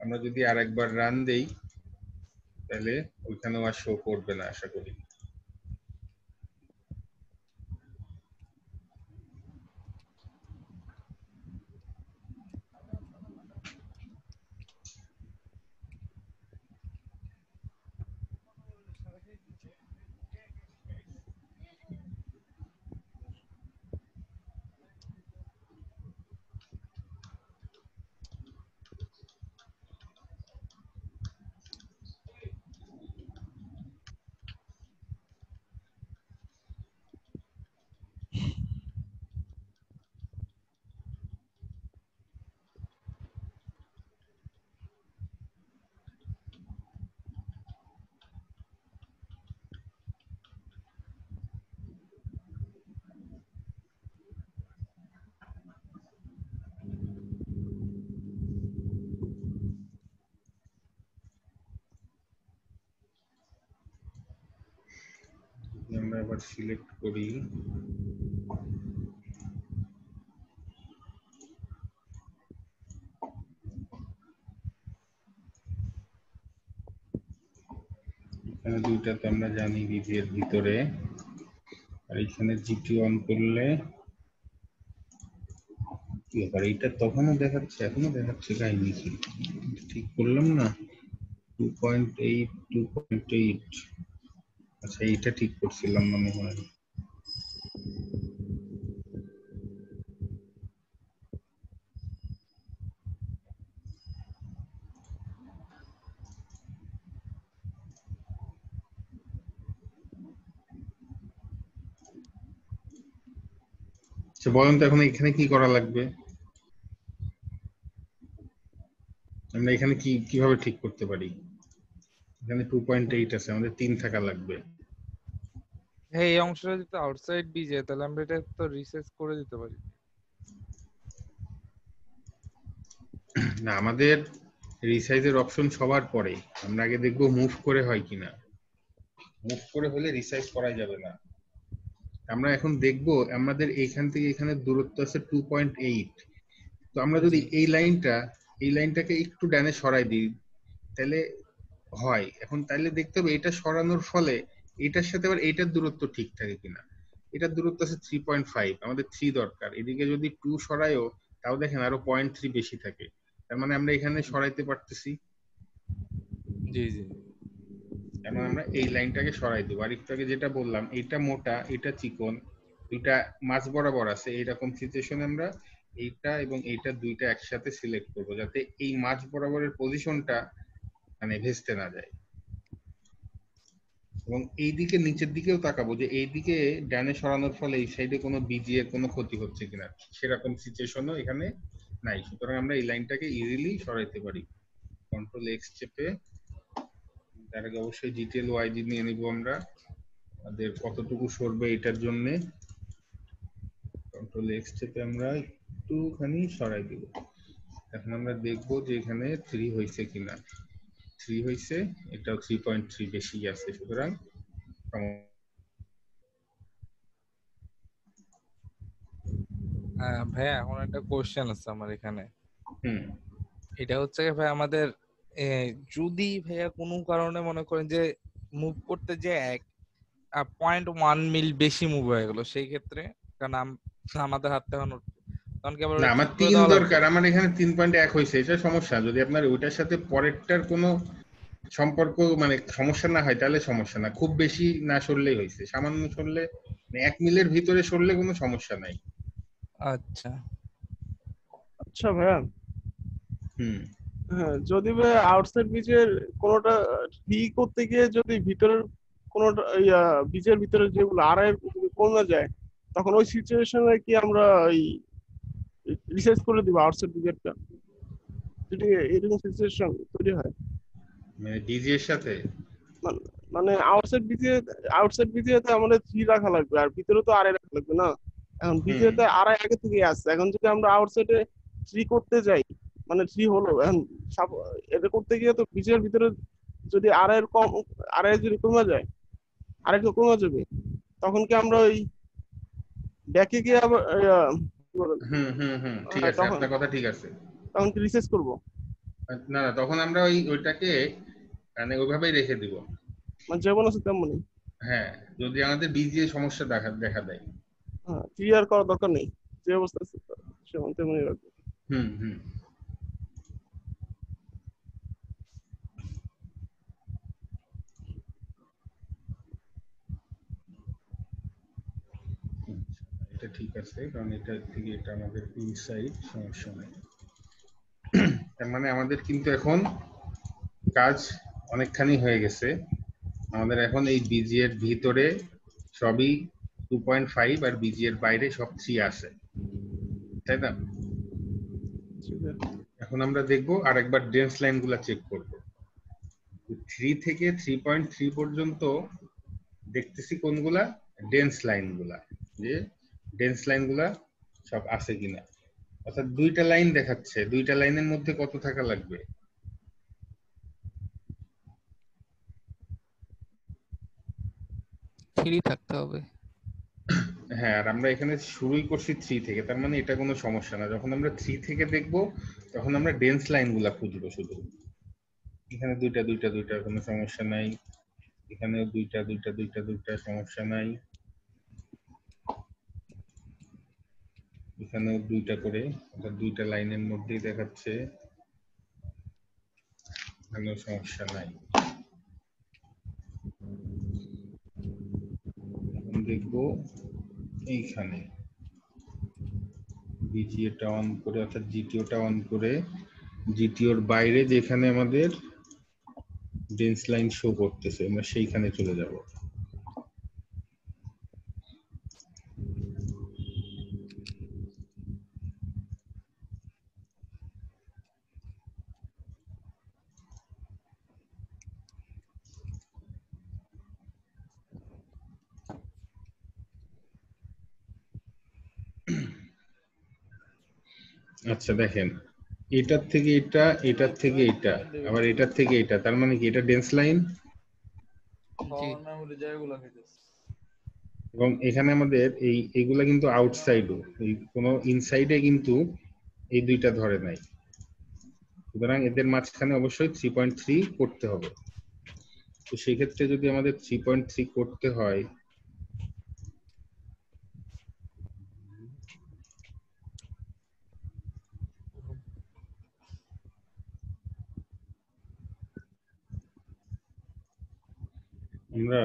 আমরা যদি আরেকবার রান দেই তাহলে ওইখানেও আর শো করবে না আশা করি। আমরা আবার সিলেক্ট করি, এখানে দুইটাতে আমরা জানি বিজিএর ভিতরে, আর এখানে জিটি অন করলে কি ব্যাপার, এইটা তখনও দেখাচ্ছে এখনো দেখাচ্ছে কাহিনী কি? ঠিক করলাম না, 2.8 2.8, আচ্ছা এইটা ঠিক করছিলাম মনে হয়। আচ্ছা বলেন তো এখন এখানে কি করা লাগবে, আমরা এখানে কিভাবে ঠিক করতে পারি? এখানে 2.8 আছে, আমাদের 3 থাকা লাগবে। হ্যাঁ, এই অংশটা যদি আউটসাইড বিজে, তাহলে আমরা এটা তো রিসার্চ করে দিতে পারি। না, আমাদের রিসাইজের অপশন সবার পরে, আমরা আগে দেখবো মুভ করে হয় কিনা। মুভ করে হলে রিসাইজ করা যাবে না। আমরা এখন দেখবো আমাদের এইখান থেকে এখানে দূরত্ব আছে 2.8, তো আমরা যদি এই লাইনটাকে একটু ডানে সরাই দিই তাহলে হয়। এখন তাইলে দেখতে হবে এটা সরানোর ফলে এটার সাথে আবার এইটার দূরত্ব ঠিক থাকে কিনা। এটার দূরত্ব আছে 3.5, আমাদের 3 দরকার, এদিকে যদি 2 সরাইও তাও দেখেন আরো 0.3 বেশি থাকে, তার মানে আমরা এখানে সরাইতে পারতেছি। জি জি, এখন আমরা এই লাইনটাকে সরাই দেবো। আর একটু আগে যেটা বললাম, এটা মোটা এটা চিকন, দুইটা মাঝ বরাবর আছে, এইরকম সিচুয়েশনে আমরা এইটা এবং এইটা দুইটা একসাথে সিলেক্ট করবো, যাতে এই মাঝ বরাবরের পজিশনটা মানে ভেস্তে না যায়। এবং এই দিকে নিচের দিকেও তাকাবো যে এই দিকে ডানে সরানোর ফলে এই সাইডে কোনো বিজি এর কোনো ক্ষতি হচ্ছে কিনা, সেরকম সিচুয়েশনও এখানে নাই। সুতরাং আমরা এই লাইনটাকে ইজিলি সরাইতে পারি। কন্ট্রোল এক্স চেপে, তার আগে অবশ্যই জিটিএল ওয়াইজি নিয়ে নিব আমরা, আমাদের কতটুকু সরবে এটার জন্য। কন্ট্রোল এক্স চেপে আমরা একটুখানি সরাই দিব। এখন আমরা দেখবো যে এখানে 3 হয়েছে কিনা। 3 হয়েছে, এটাও 3.3 বেশি আছে, সুতরাং ভাইয়া এখন একটা কোশ্চেন আছে আমার এখানে। হুম, এটা হচ্ছে ভাই আমাদের যদি ভাইয়া কোনো কারণে মনে করেন যে মুভ করতে যে 0.1 মিল বেশি মুভ হয়ে গেল, সেই ক্ষেত্রে কারণ আমাদের হাতে এখন তখন কি আবার না আমার ঠিক করে 3 দেওয়া লাগবে? দরকার, আমার এখানে 3.1 হয়েছে, এটা সমস্যা। যদি আপনার ওইটার সাথে পরেরটার কোনো সম্পর্ক মানে সমস্যা না হয় তাহলে সমস্যা না, খুব বেশি না সরলেই হয়েছে, সামান্য সরলে 1 মিলের ভিতরে সরলে কোনো সমস্যা নাই। আচ্ছা আচ্ছা ভাইয়া, হুম, হ্যাঁ যদি ভাই আউটসাইড বিচের কোনোটা করতে গিয়ে যদি ভিতরের কোনোটা বিচের ভিতরে যেগুলো আড়াই কমে যায়, তখন ওই সিচুয়েশনে কি আমরা ওই রিসার্চ করে দিব আউটসাইড বিচেরটা, যদি এরকম সিচুয়েশন তৈরি হয়? মানে ডিজি এর সাথে মানে আউটসাইড বিচে আমাদের 3 রাখা লাগবে, আর ভিতরে তো আড়াই রাখা লাগবে না। এখন বিচেতে আড়াই আগে থেকে আসছে, এখন যদি আমরা আউটসাইডে 3 করতে যাই, মানে 3 হলো, এখন এটা করতে গিয়ে তো বিচের ভিতরে যদি আড়াই যদি কমে যায়, আড়াই তো কমে যাবে, তখন কি আমরা ওই ব্যাকে গিয়ে আবার কি বলে, হুম হুম হুম ঠিক আছে, তখন আপনার কথা ঠিক আছে। তখন কি রিসার্চ করবো? না না, তখন আমরা ওইটাকে মানে ওইভাবেই রেখে দিব। মানে যেমন আছে তেমনই। হ্যাঁ, যদি আমাদের বিজি এর সমস্যা দেখা দেয়। হ্যাঁ, ক্লিয়ার করার দরকার নেই, যে অবস্থা আছে সেমন তেমনই রাখবো। হুম হুম, এটা ঠিক আছে, কারণ এটা থেকে এটা আমাদের ইনসাইড, সমস্যা নেই। তার মানে আমাদের কিন্তু এখন কাজ অনেকখানি হয়ে গেছে। আমাদের এখন এই বিজি এর ভিতরে সবই 2.5 আর বিজি এর বাইরে সব 3 আছে, তাই না? ঠিক আছে। এখন আমরা দেখবো আরেকবার ডেন্স লাইন গুলা চেক করবো। 3 থেকে 3.3 পর্যন্ত দেখতেছি কোনগুলা ডেন্স লাইন গুলা, যে ডেন্স লাইন গুলা সব আছে কিনা। অর্থাৎ দুইটা লাইন দেখাচ্ছে, দুইটা লাইনের মধ্যে কত থাকা লাগবে? 3 থাকতে হবে। হ্যাঁ, আর আমরা এখানে শুরুই করছি 3 থেকে, তার মানে এটা কোনো সমস্যা না। যখন আমরা 3 থেকে দেখব তখন আমরা ডেন্স লাইনগুলা খুঁজবো শুধু। এখানে দুইটা দুইটা দুইটা কোনো সমস্যা নাই, এখানে দুইটা দুইটা দুইটা দুইটা সমস্যা নাই, এখানেও দুইটা করে, এটা দুইটা লাইনের মধ্যেই দেখাচ্ছে, এখানেও সমস্যা নাই। এখন দেখবো এইখানে বিজিএটা অন করে অর্থাৎ জিটিওটা অন করে জিটিওর বাইরে যেখানে আমাদের ডেন্স লাইন শো করতেছে আমরা সেইখানে চলে যাব। আচ্ছা দেখেন, এটার থেকে এটা, এটার থেকে এটা, আবার এটার থেকে এটা, তার মানে কি এটা ডেন্স লাইন। এবং এখানে আমাদের এইগুলা কিন্তু আউটসাইডও, এই কোনো ইনসাইডে কিন্তু এই দুইটা ধরে নাই, সুতরাং এদের মাঝখানে অবশ্যই 3.3 করতে হবে। তো সেই ক্ষেত্রে যদি আমাদের 3.3 করতে হয়, আমরা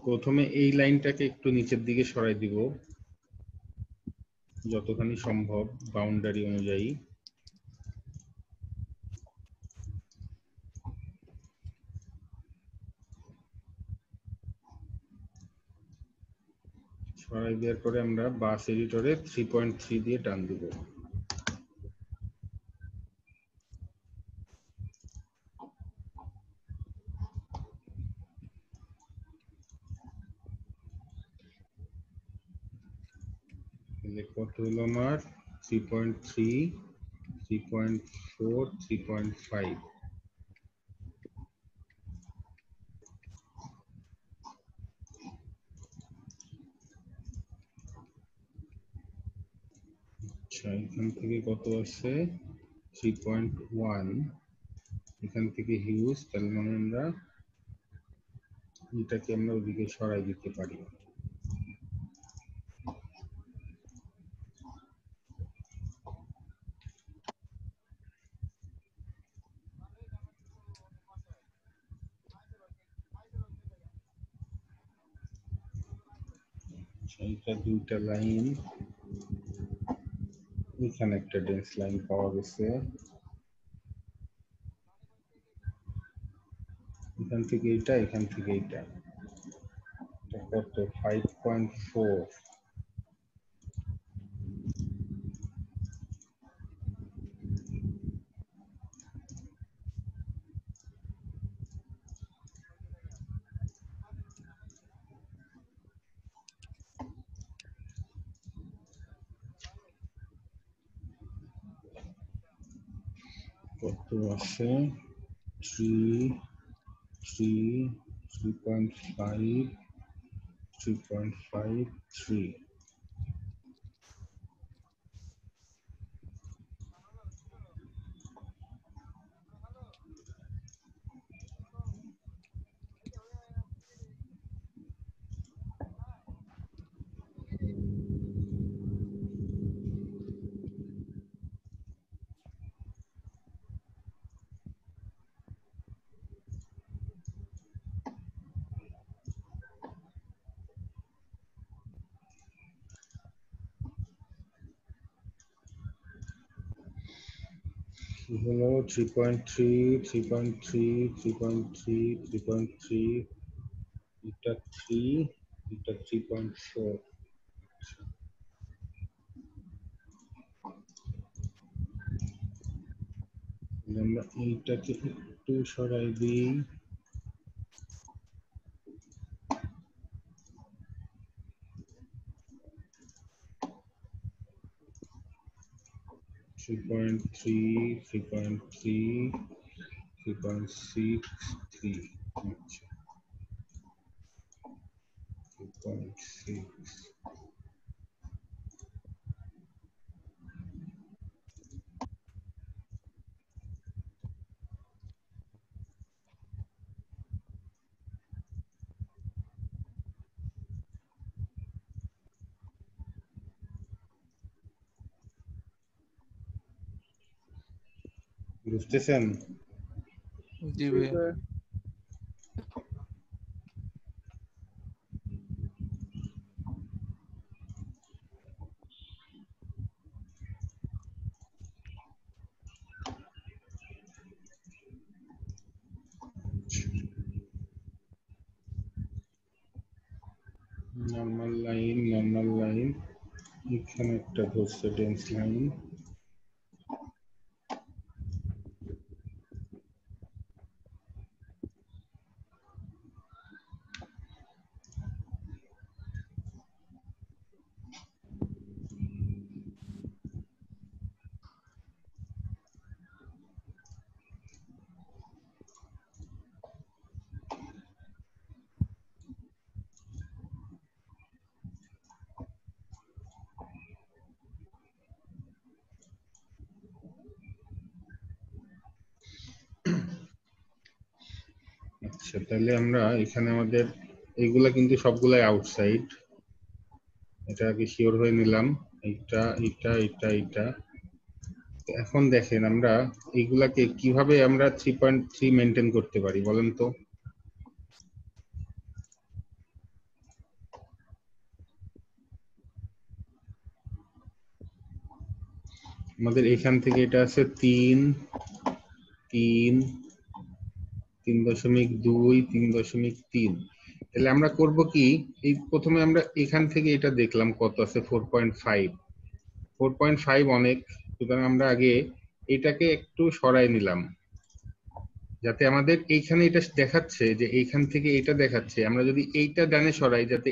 প্রথমে এই লাইনটাকে একটু নিচের দিকে সরাই দিব যতখানি সম্ভব বাউন্ডারি অনুযায়ী। সরাই দেওয়ার পরে আমরা বাস এডিটরে 3.3 দিয়ে টান দিব। কত হলো আমার 3.3, 3.4, 3.5। আচ্ছা, এখান থেকে কত আছে 3.1, এখান থেকে হিউজ, তার মানে আমরা এটাকে আমরা ওদিকে সরাই দিতে পারি। এইটা দুইটা লাইন, এখানে একটা ডেন্স লাইন পাওয়া গেছে, এখান থেকে এইটা, এখান থেকে এইটা, কত 5.4। কত আছে 3, 3, 3.5, 3.5, 3। হলো 3.3, 3.3, 3.3, 3.3, এটা 3, এটা 3.4। আমরা এইটাকে একটু সরাই দিই, 3.3, 3.3, 3.6, 3। আচ্ছা 4.6 বুঝতেছেন? জি জি ভাইয়া। ভাইয়া। নর্মাল লাইন এখানে একটা ধরছে ডেন্স লাইন, আচ্ছা তাহলে আমরা এখানে আমাদের এইগুলা কিন্তু সবগুলাই আউটসাইড, এটা আগে শিওর হয়ে নিলাম। এটা এখন দেখেন আমরা এইগুলাকে কিভাবে আমরা 3.3 মেনটেন করতে পারি বলেন তো? আমাদের এখান থেকে এটা আছে 3, 3.2, 3.3। তাহলে আমরা করব কি, এই প্রথমে আমরা এখান থেকে এটা দেখলাম কত আছে 4.5, 4.5 অনেক, সুতরাং আমরা আগে এটাকে একটু সরাই নিলাম, যাতে আমাদের এইখানে এটা দেখাচ্ছে যে এইখান থেকে এটা দেখাচ্ছে, আমরা যদি এইটা ডানে সরাই, যাতে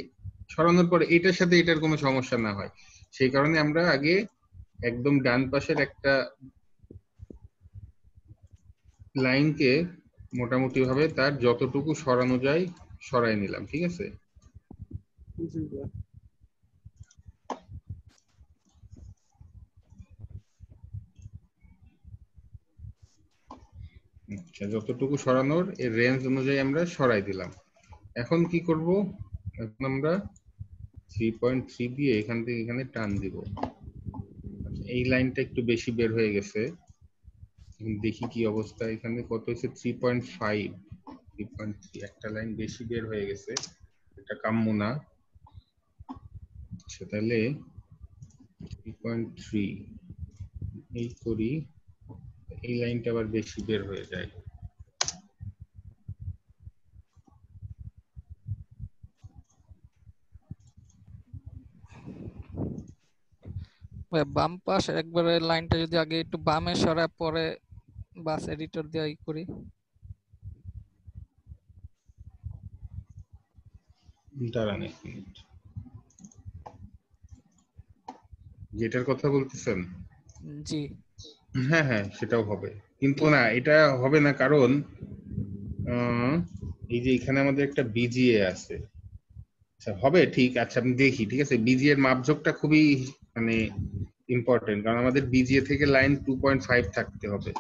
সরানোর পরে এটার সাথে এটার কোনো সমস্যা না হয়, সেই কারণে আমরা আগে একদম ডান পাশের একটা লাইনকে মোটামুটি ভাবে তার যতটুকু সরানো যায় সরাই নিলাম, ঠিক আছে? জি ভাইয়া। আচ্ছা, যতটুকু সরানোর এর রেঞ্জ অনুযায়ী আমরা সরাই দিলাম। এখন কি করব, এখন আমরা 3.3 দিয়ে এখান থেকে এখানে টান দিব। আচ্ছা, এই লাইনটা একটু বেশি বের হয়ে গেছে, দেখি কি অবস্থা। এখানে কত হয়েছে 3.5, 3.3, একটা লাইন বেশি বের হয়ে গেছে, এটা কাম্য না। আচ্ছা তাহলে 3.3 এই করি, এই লাইনটা আবার বেশি বের হয়ে যায়। ভাইয়া বাম পাশ একবারে লাইনটা যদি আগে একটু বামে সরায় পরে বাস এডিটর দিয়ে ই করি। দাঁড়ান এক মিনিট, যেটার কথা বলতেছেন? জি। হ্যাঁ হ্যাঁ সেটাও হবে, কিন্তু না এটা হবে না, কারণ এই যে এখানে আমাদের একটা বিজিএ আছে। আচ্ছা হবে ঠিক, আচ্ছা আমি দেখি, ঠিক আছে, বিজিএ এর মাপঝোঁকটা খুবই মানে ইম্পর্টেন্ট, কারণ আমাদের বিজিএ থেকে লাইন 2.5 থাকতে হবে।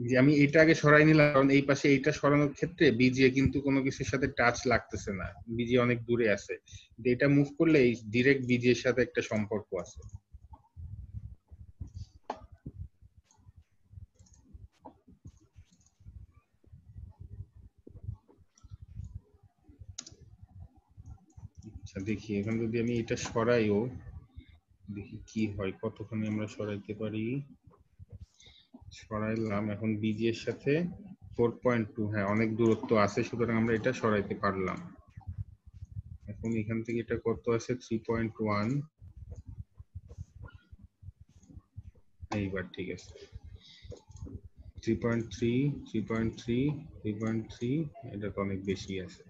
যে আমি এটা আগে সরাই নিলাম, কারণ এই পাশে এইটা সরানোর ক্ষেত্রে বিজিএ কিন্তু কোনো কিছুর সাথে টাচ লাগতেছে না, বিজিএ অনেক দূরে আছে, এটা মুভ করলে এই ডিরেক্ট বিজিএ এর সাথে একটা সম্পর্ক আছে। আচ্ছা দেখি এখন যদি আমি এটা সরাইও, দেখি কি হয়, কতখানি আমরা সরাইতে পারি। সরাইলাম, এখন বিজি এর সাথে 4.2, হ্যাঁ অনেক দূরত্ব আছে, সুতরাং আমরা এটা সরাইতে পারলাম। এখন এখান থেকে এটা কত আছে 3.1, এইবার ঠিক আছে 3.3, 3.3, 3.3, এটা তো অনেক বেশি আছে।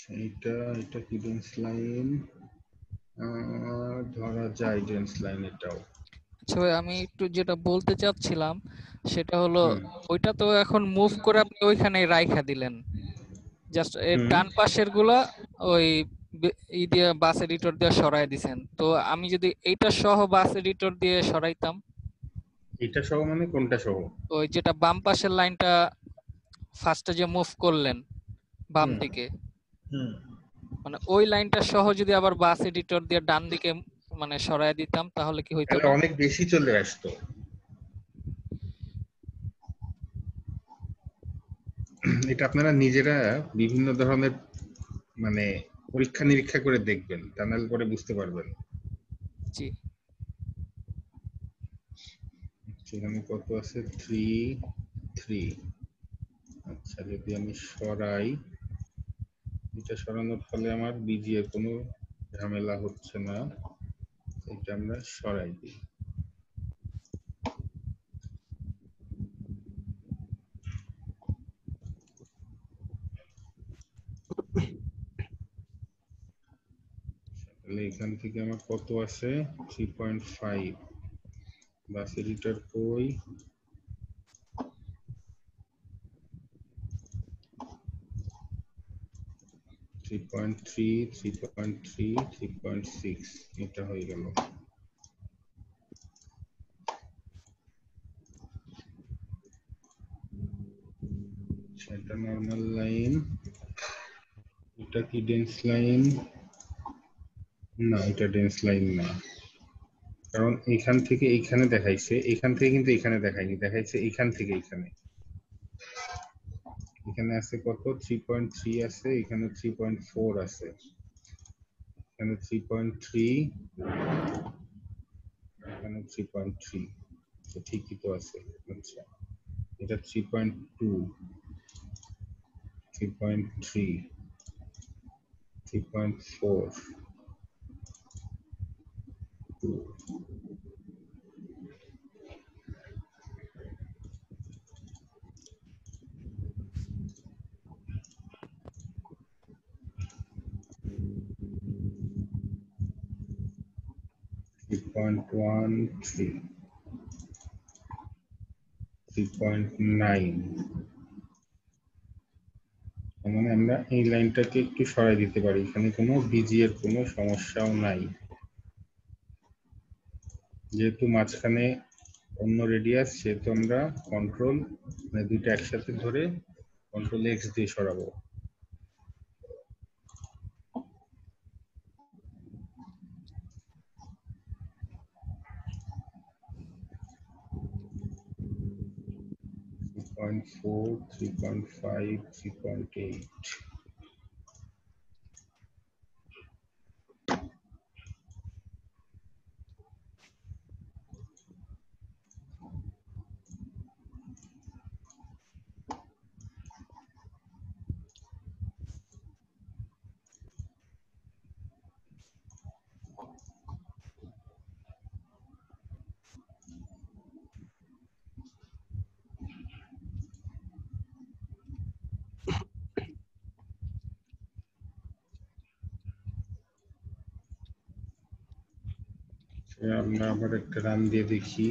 আচ্ছা এটা এটা কিডেন্স লাইন, ধরা যায় ডেন্স লাইন এটাও। আচ্ছা ভাই, আমি একটু যেটা বলতে চাচ্ছিলাম সেটা হলো হুম ওইটা তো এখন মুভ করে আপনি ওইখানে রাইখা দিলেন, জাস্ট এর হুম ডান পাশের গুলা ওই ই দিয়ে বাস এডিটর দিয়ে সরাই দিছেন। তো আমি যদি এইটা সহ বাস এডিটর দিয়ে সরাইতাম, এটা সহ মানে কোনটা সহ? ওই যেটা বাম পাশের লাইনটা ফার্স্টে যে মুভ করলেন বাম হুম দিকে, হুম মানে ওই লাইনটা সহ যদি আবার বাস এডিটর দিয়ে ডান দিকে মানে সরাই দিতাম তাহলে কি হইতো তাহলে না? অনেক বেশি চলে আসতো। এটা আপনারা নিজেরা বিভিন্ন ধরনের মানে পরীক্ষা নিরীক্ষা করে দেখবেন, তা নাহলে পরে বুঝতে পারবেন। জি। সেখানে কত আছে? 3 3। আচ্ছা, যদি আমি সরাই, এটা সরানোর ফলে আমার বিজি এর কোনো ঝামেলা হচ্ছে না, এটা আমরা সরাই দিই। তাহলে এখান থেকে আমার কত আছে? 3.5। বাস এডিটর কই? 3.3 3.3 3.6, এটা হয়ে গেল। সেটা নরমাল লাইন। এটা কি ডেন্স লাইন? না, এটা ডেন্স লাইন না, কারণ এখান থেকে এইখানে দেখাইছে, এখান থেকে কিন্তু এখানে দেখায়নি, দেখাইছে এখান থেকে এখানে। এখানে আছে কত? 3.3 আছে, এখানে 3.4 আছে, এখানে 3.3, এখানে 3.3, ঠিকই তো আছে। আচ্ছা, এটা 3.2 3.3 3.4 2 3.13 3.9। মানে আমরা এই লাইনটাকে একটু সরাই দিতে পারি, এখানে কোনো বিজি এর কোনো সমস্যাও নাই, যেহেতু মাঝখানে অন্য রেডিয়াস, সেহেতু আমরা কন্ট্রোল মানে দুইটা একসাথে ধরে কন্ট্রোল এক্স দিয়ে সরাবো। Point 4 3.5 3.8। আমরা আবার একটা রান দিয়ে দেখি।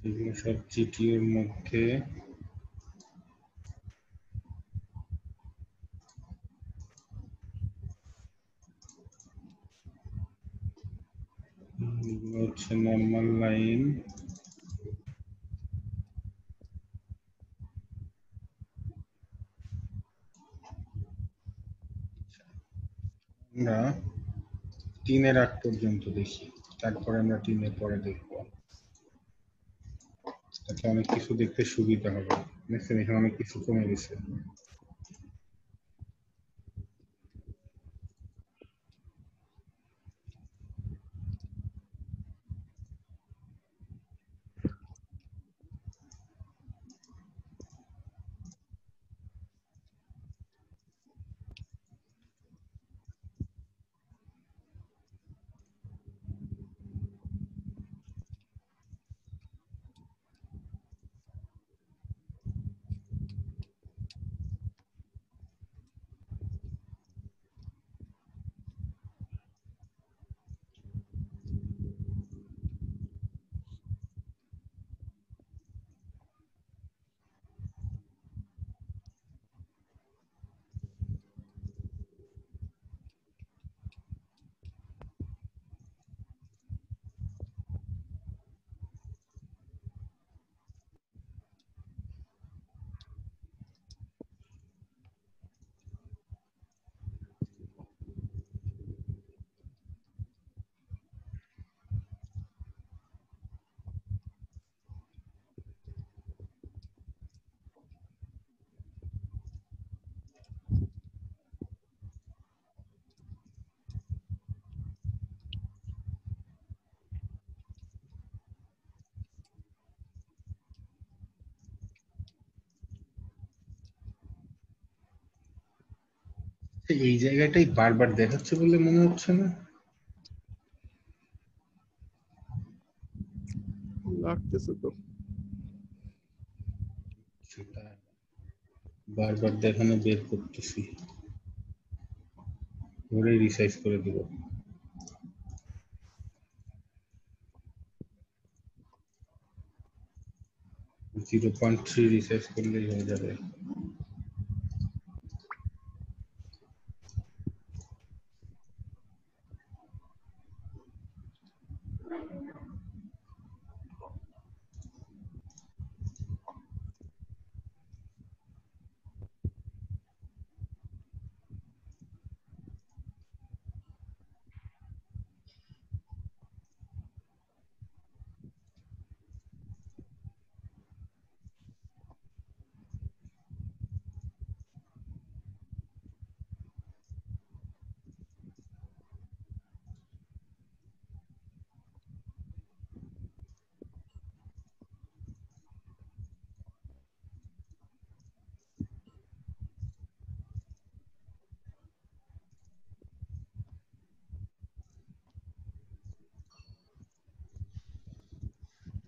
এগুলো সব জিটিওর মধ্যে। এগুলো হচ্ছে নর্মাল লাইন। আমরা 3-এর আগ পর্যন্ত দেখি, তারপরে আমরা 3-এর পরে দেখবো। তাতে অনেক কিছু দেখতে সুবিধা হবে। দেখছেন এখানে অনেক কিছু কমে গেছে। এই জায়গাটাই বারবার দেখাচ্ছে বলে মনে হচ্ছে না? লাগতেছে তো। সেটা বারবার দেখানো বের করতেছি, ধরে রিসাইজ করে দিব। 0.3 রিসাইজ করলেই হয়ে যাবে।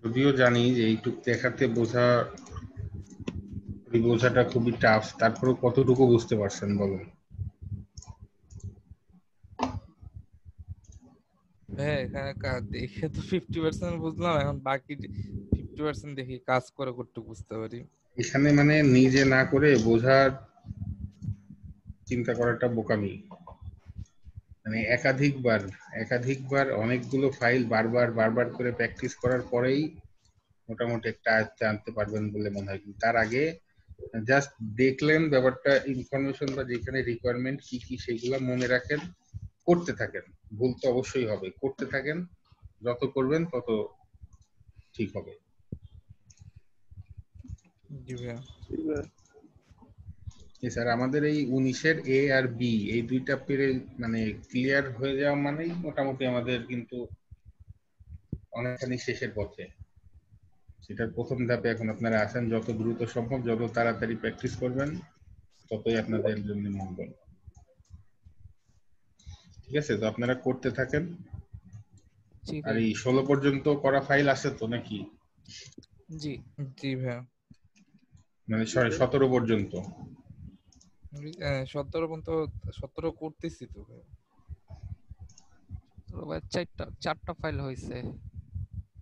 যদিও জানি যে এইটুক দেখাতে বোঝাটা খুবই টাফ, তারপরেও কতটুকু বুঝতে পারছেন বলেন? হ্যাঁ এখানে দেখে তো 50% বুঝলাম, এখন বাকি 50% দেখি কাজ করে করতে বুঝতে পারি। এখানে মানে নিজে না করে বোঝার চিন্তা করাটা বোকামি। মানে একাধিকবার অনেকগুলো ফাইল বারবার বারবার করে প্র্যাকটিস করার পরেই মোটামুটি একটা আয়ত্তে আনতে পারবেন বলে মনে হয়। তার আগে জাস্ট দেখলেন ব্যাপারটা, ইনফরমেশন বা যেখানে রিকোয়ারমেন্ট কি কি সেগুলো মনে রাখেন, করতে থাকেন। ভুল তো অবশ্যই হবে, করতে থাকেন, যত করবেন তত ঠিক হবে। জি ভাইয়া। স্যার আমাদের এই 19-এর এ আর বি এই দুইটা পেরে মানে ক্লিয়ার হয়ে যাওয়া মানেই মোটামুটি আমাদের কিন্তু অনেকখানি শেষের পথে। সেটার প্রথম ধাপে এখন আপনারা আসেন, যত দ্রুত সম্ভব যত তাড়াতাড়ি প্র্যাকটিস করবেন ততই আপনাদের জন্য মঙ্গল। ঠিক আছে, তো আপনারা করতে থাকেন। জি আর ভাই। এই 16 পর্যন্ত করা ফাইল আছে তো নাকি? জি জি ভাইয়া। মানে 17 পর্যন্ত? 17 পর্যন্ত 17 করতেছি তো ভাইয়া। তো ভাই চারটা ফাইল হয়েছে।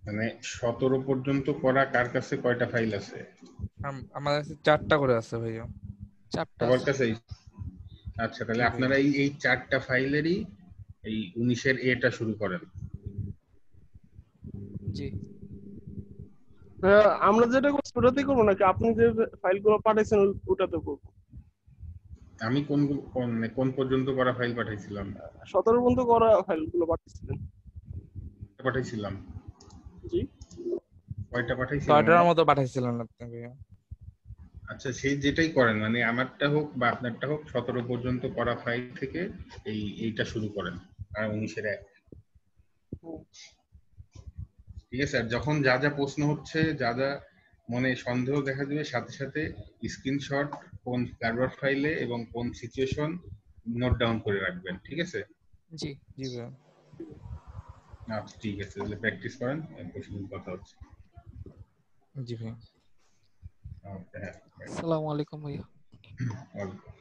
মানে 17 পর্যন্ত করা কার কাছে কয়টা ফাইল আছে? আমার কাছে 4টা করে আছে ভাইয়া। 4টা সবার আছে। কাছেই? আচ্ছা, তাহলে জি ভাইয়া। আপনারা এই 4টা ফাইলেরই এই 19-এর এটা শুরু করেন। জি। আমরা যেটা করছি ওটাতেই করবো নাকি আপনি যে ফাইলগুলো পাঠাইছেন ওটাতে করবো? আমি কোন পর্যন্ত করা ফাইল পাঠাইছিলাম? 17 পর্যন্ত করা ফাইলগুলো পাঠিয়েছিলেন। পাঠাইছিলাম। জি। কয়টা পাঠাইছিলাম? 6টার মতো পাঠাইছিলেন আপনি ভাইয়া। আচ্ছা, সেই যেটাই করেন, মানে আমারটা হোক বা আপনারটা হোক, 17 পর্যন্ত করা ফাইল থেকে এইটা শুরু করেন আর 19-এর 1। ঠিক আছে? আর যখন যা যা প্রশ্ন হচ্ছে, যা যা মনে সন্দেহ দেখা যাবে, সাথে সাথে স্ক্রিনশট কোন সার্ভার ফাইলে এবং কোন সিচুয়েশন নোট ডাউন করে রাখবেন। ঠিক আছে? জি। জি ভাইয়া। আচ্ছা, ঠিক আছে, তাহলে প্র্যাকটিস করেন, কোশ্চেন কথা হচ্ছে। জি ভাইয়া। ওকে, হ্যাঁ। আসসালামু আলাইকুম ভাইয়া। ওয়ালাইকুম।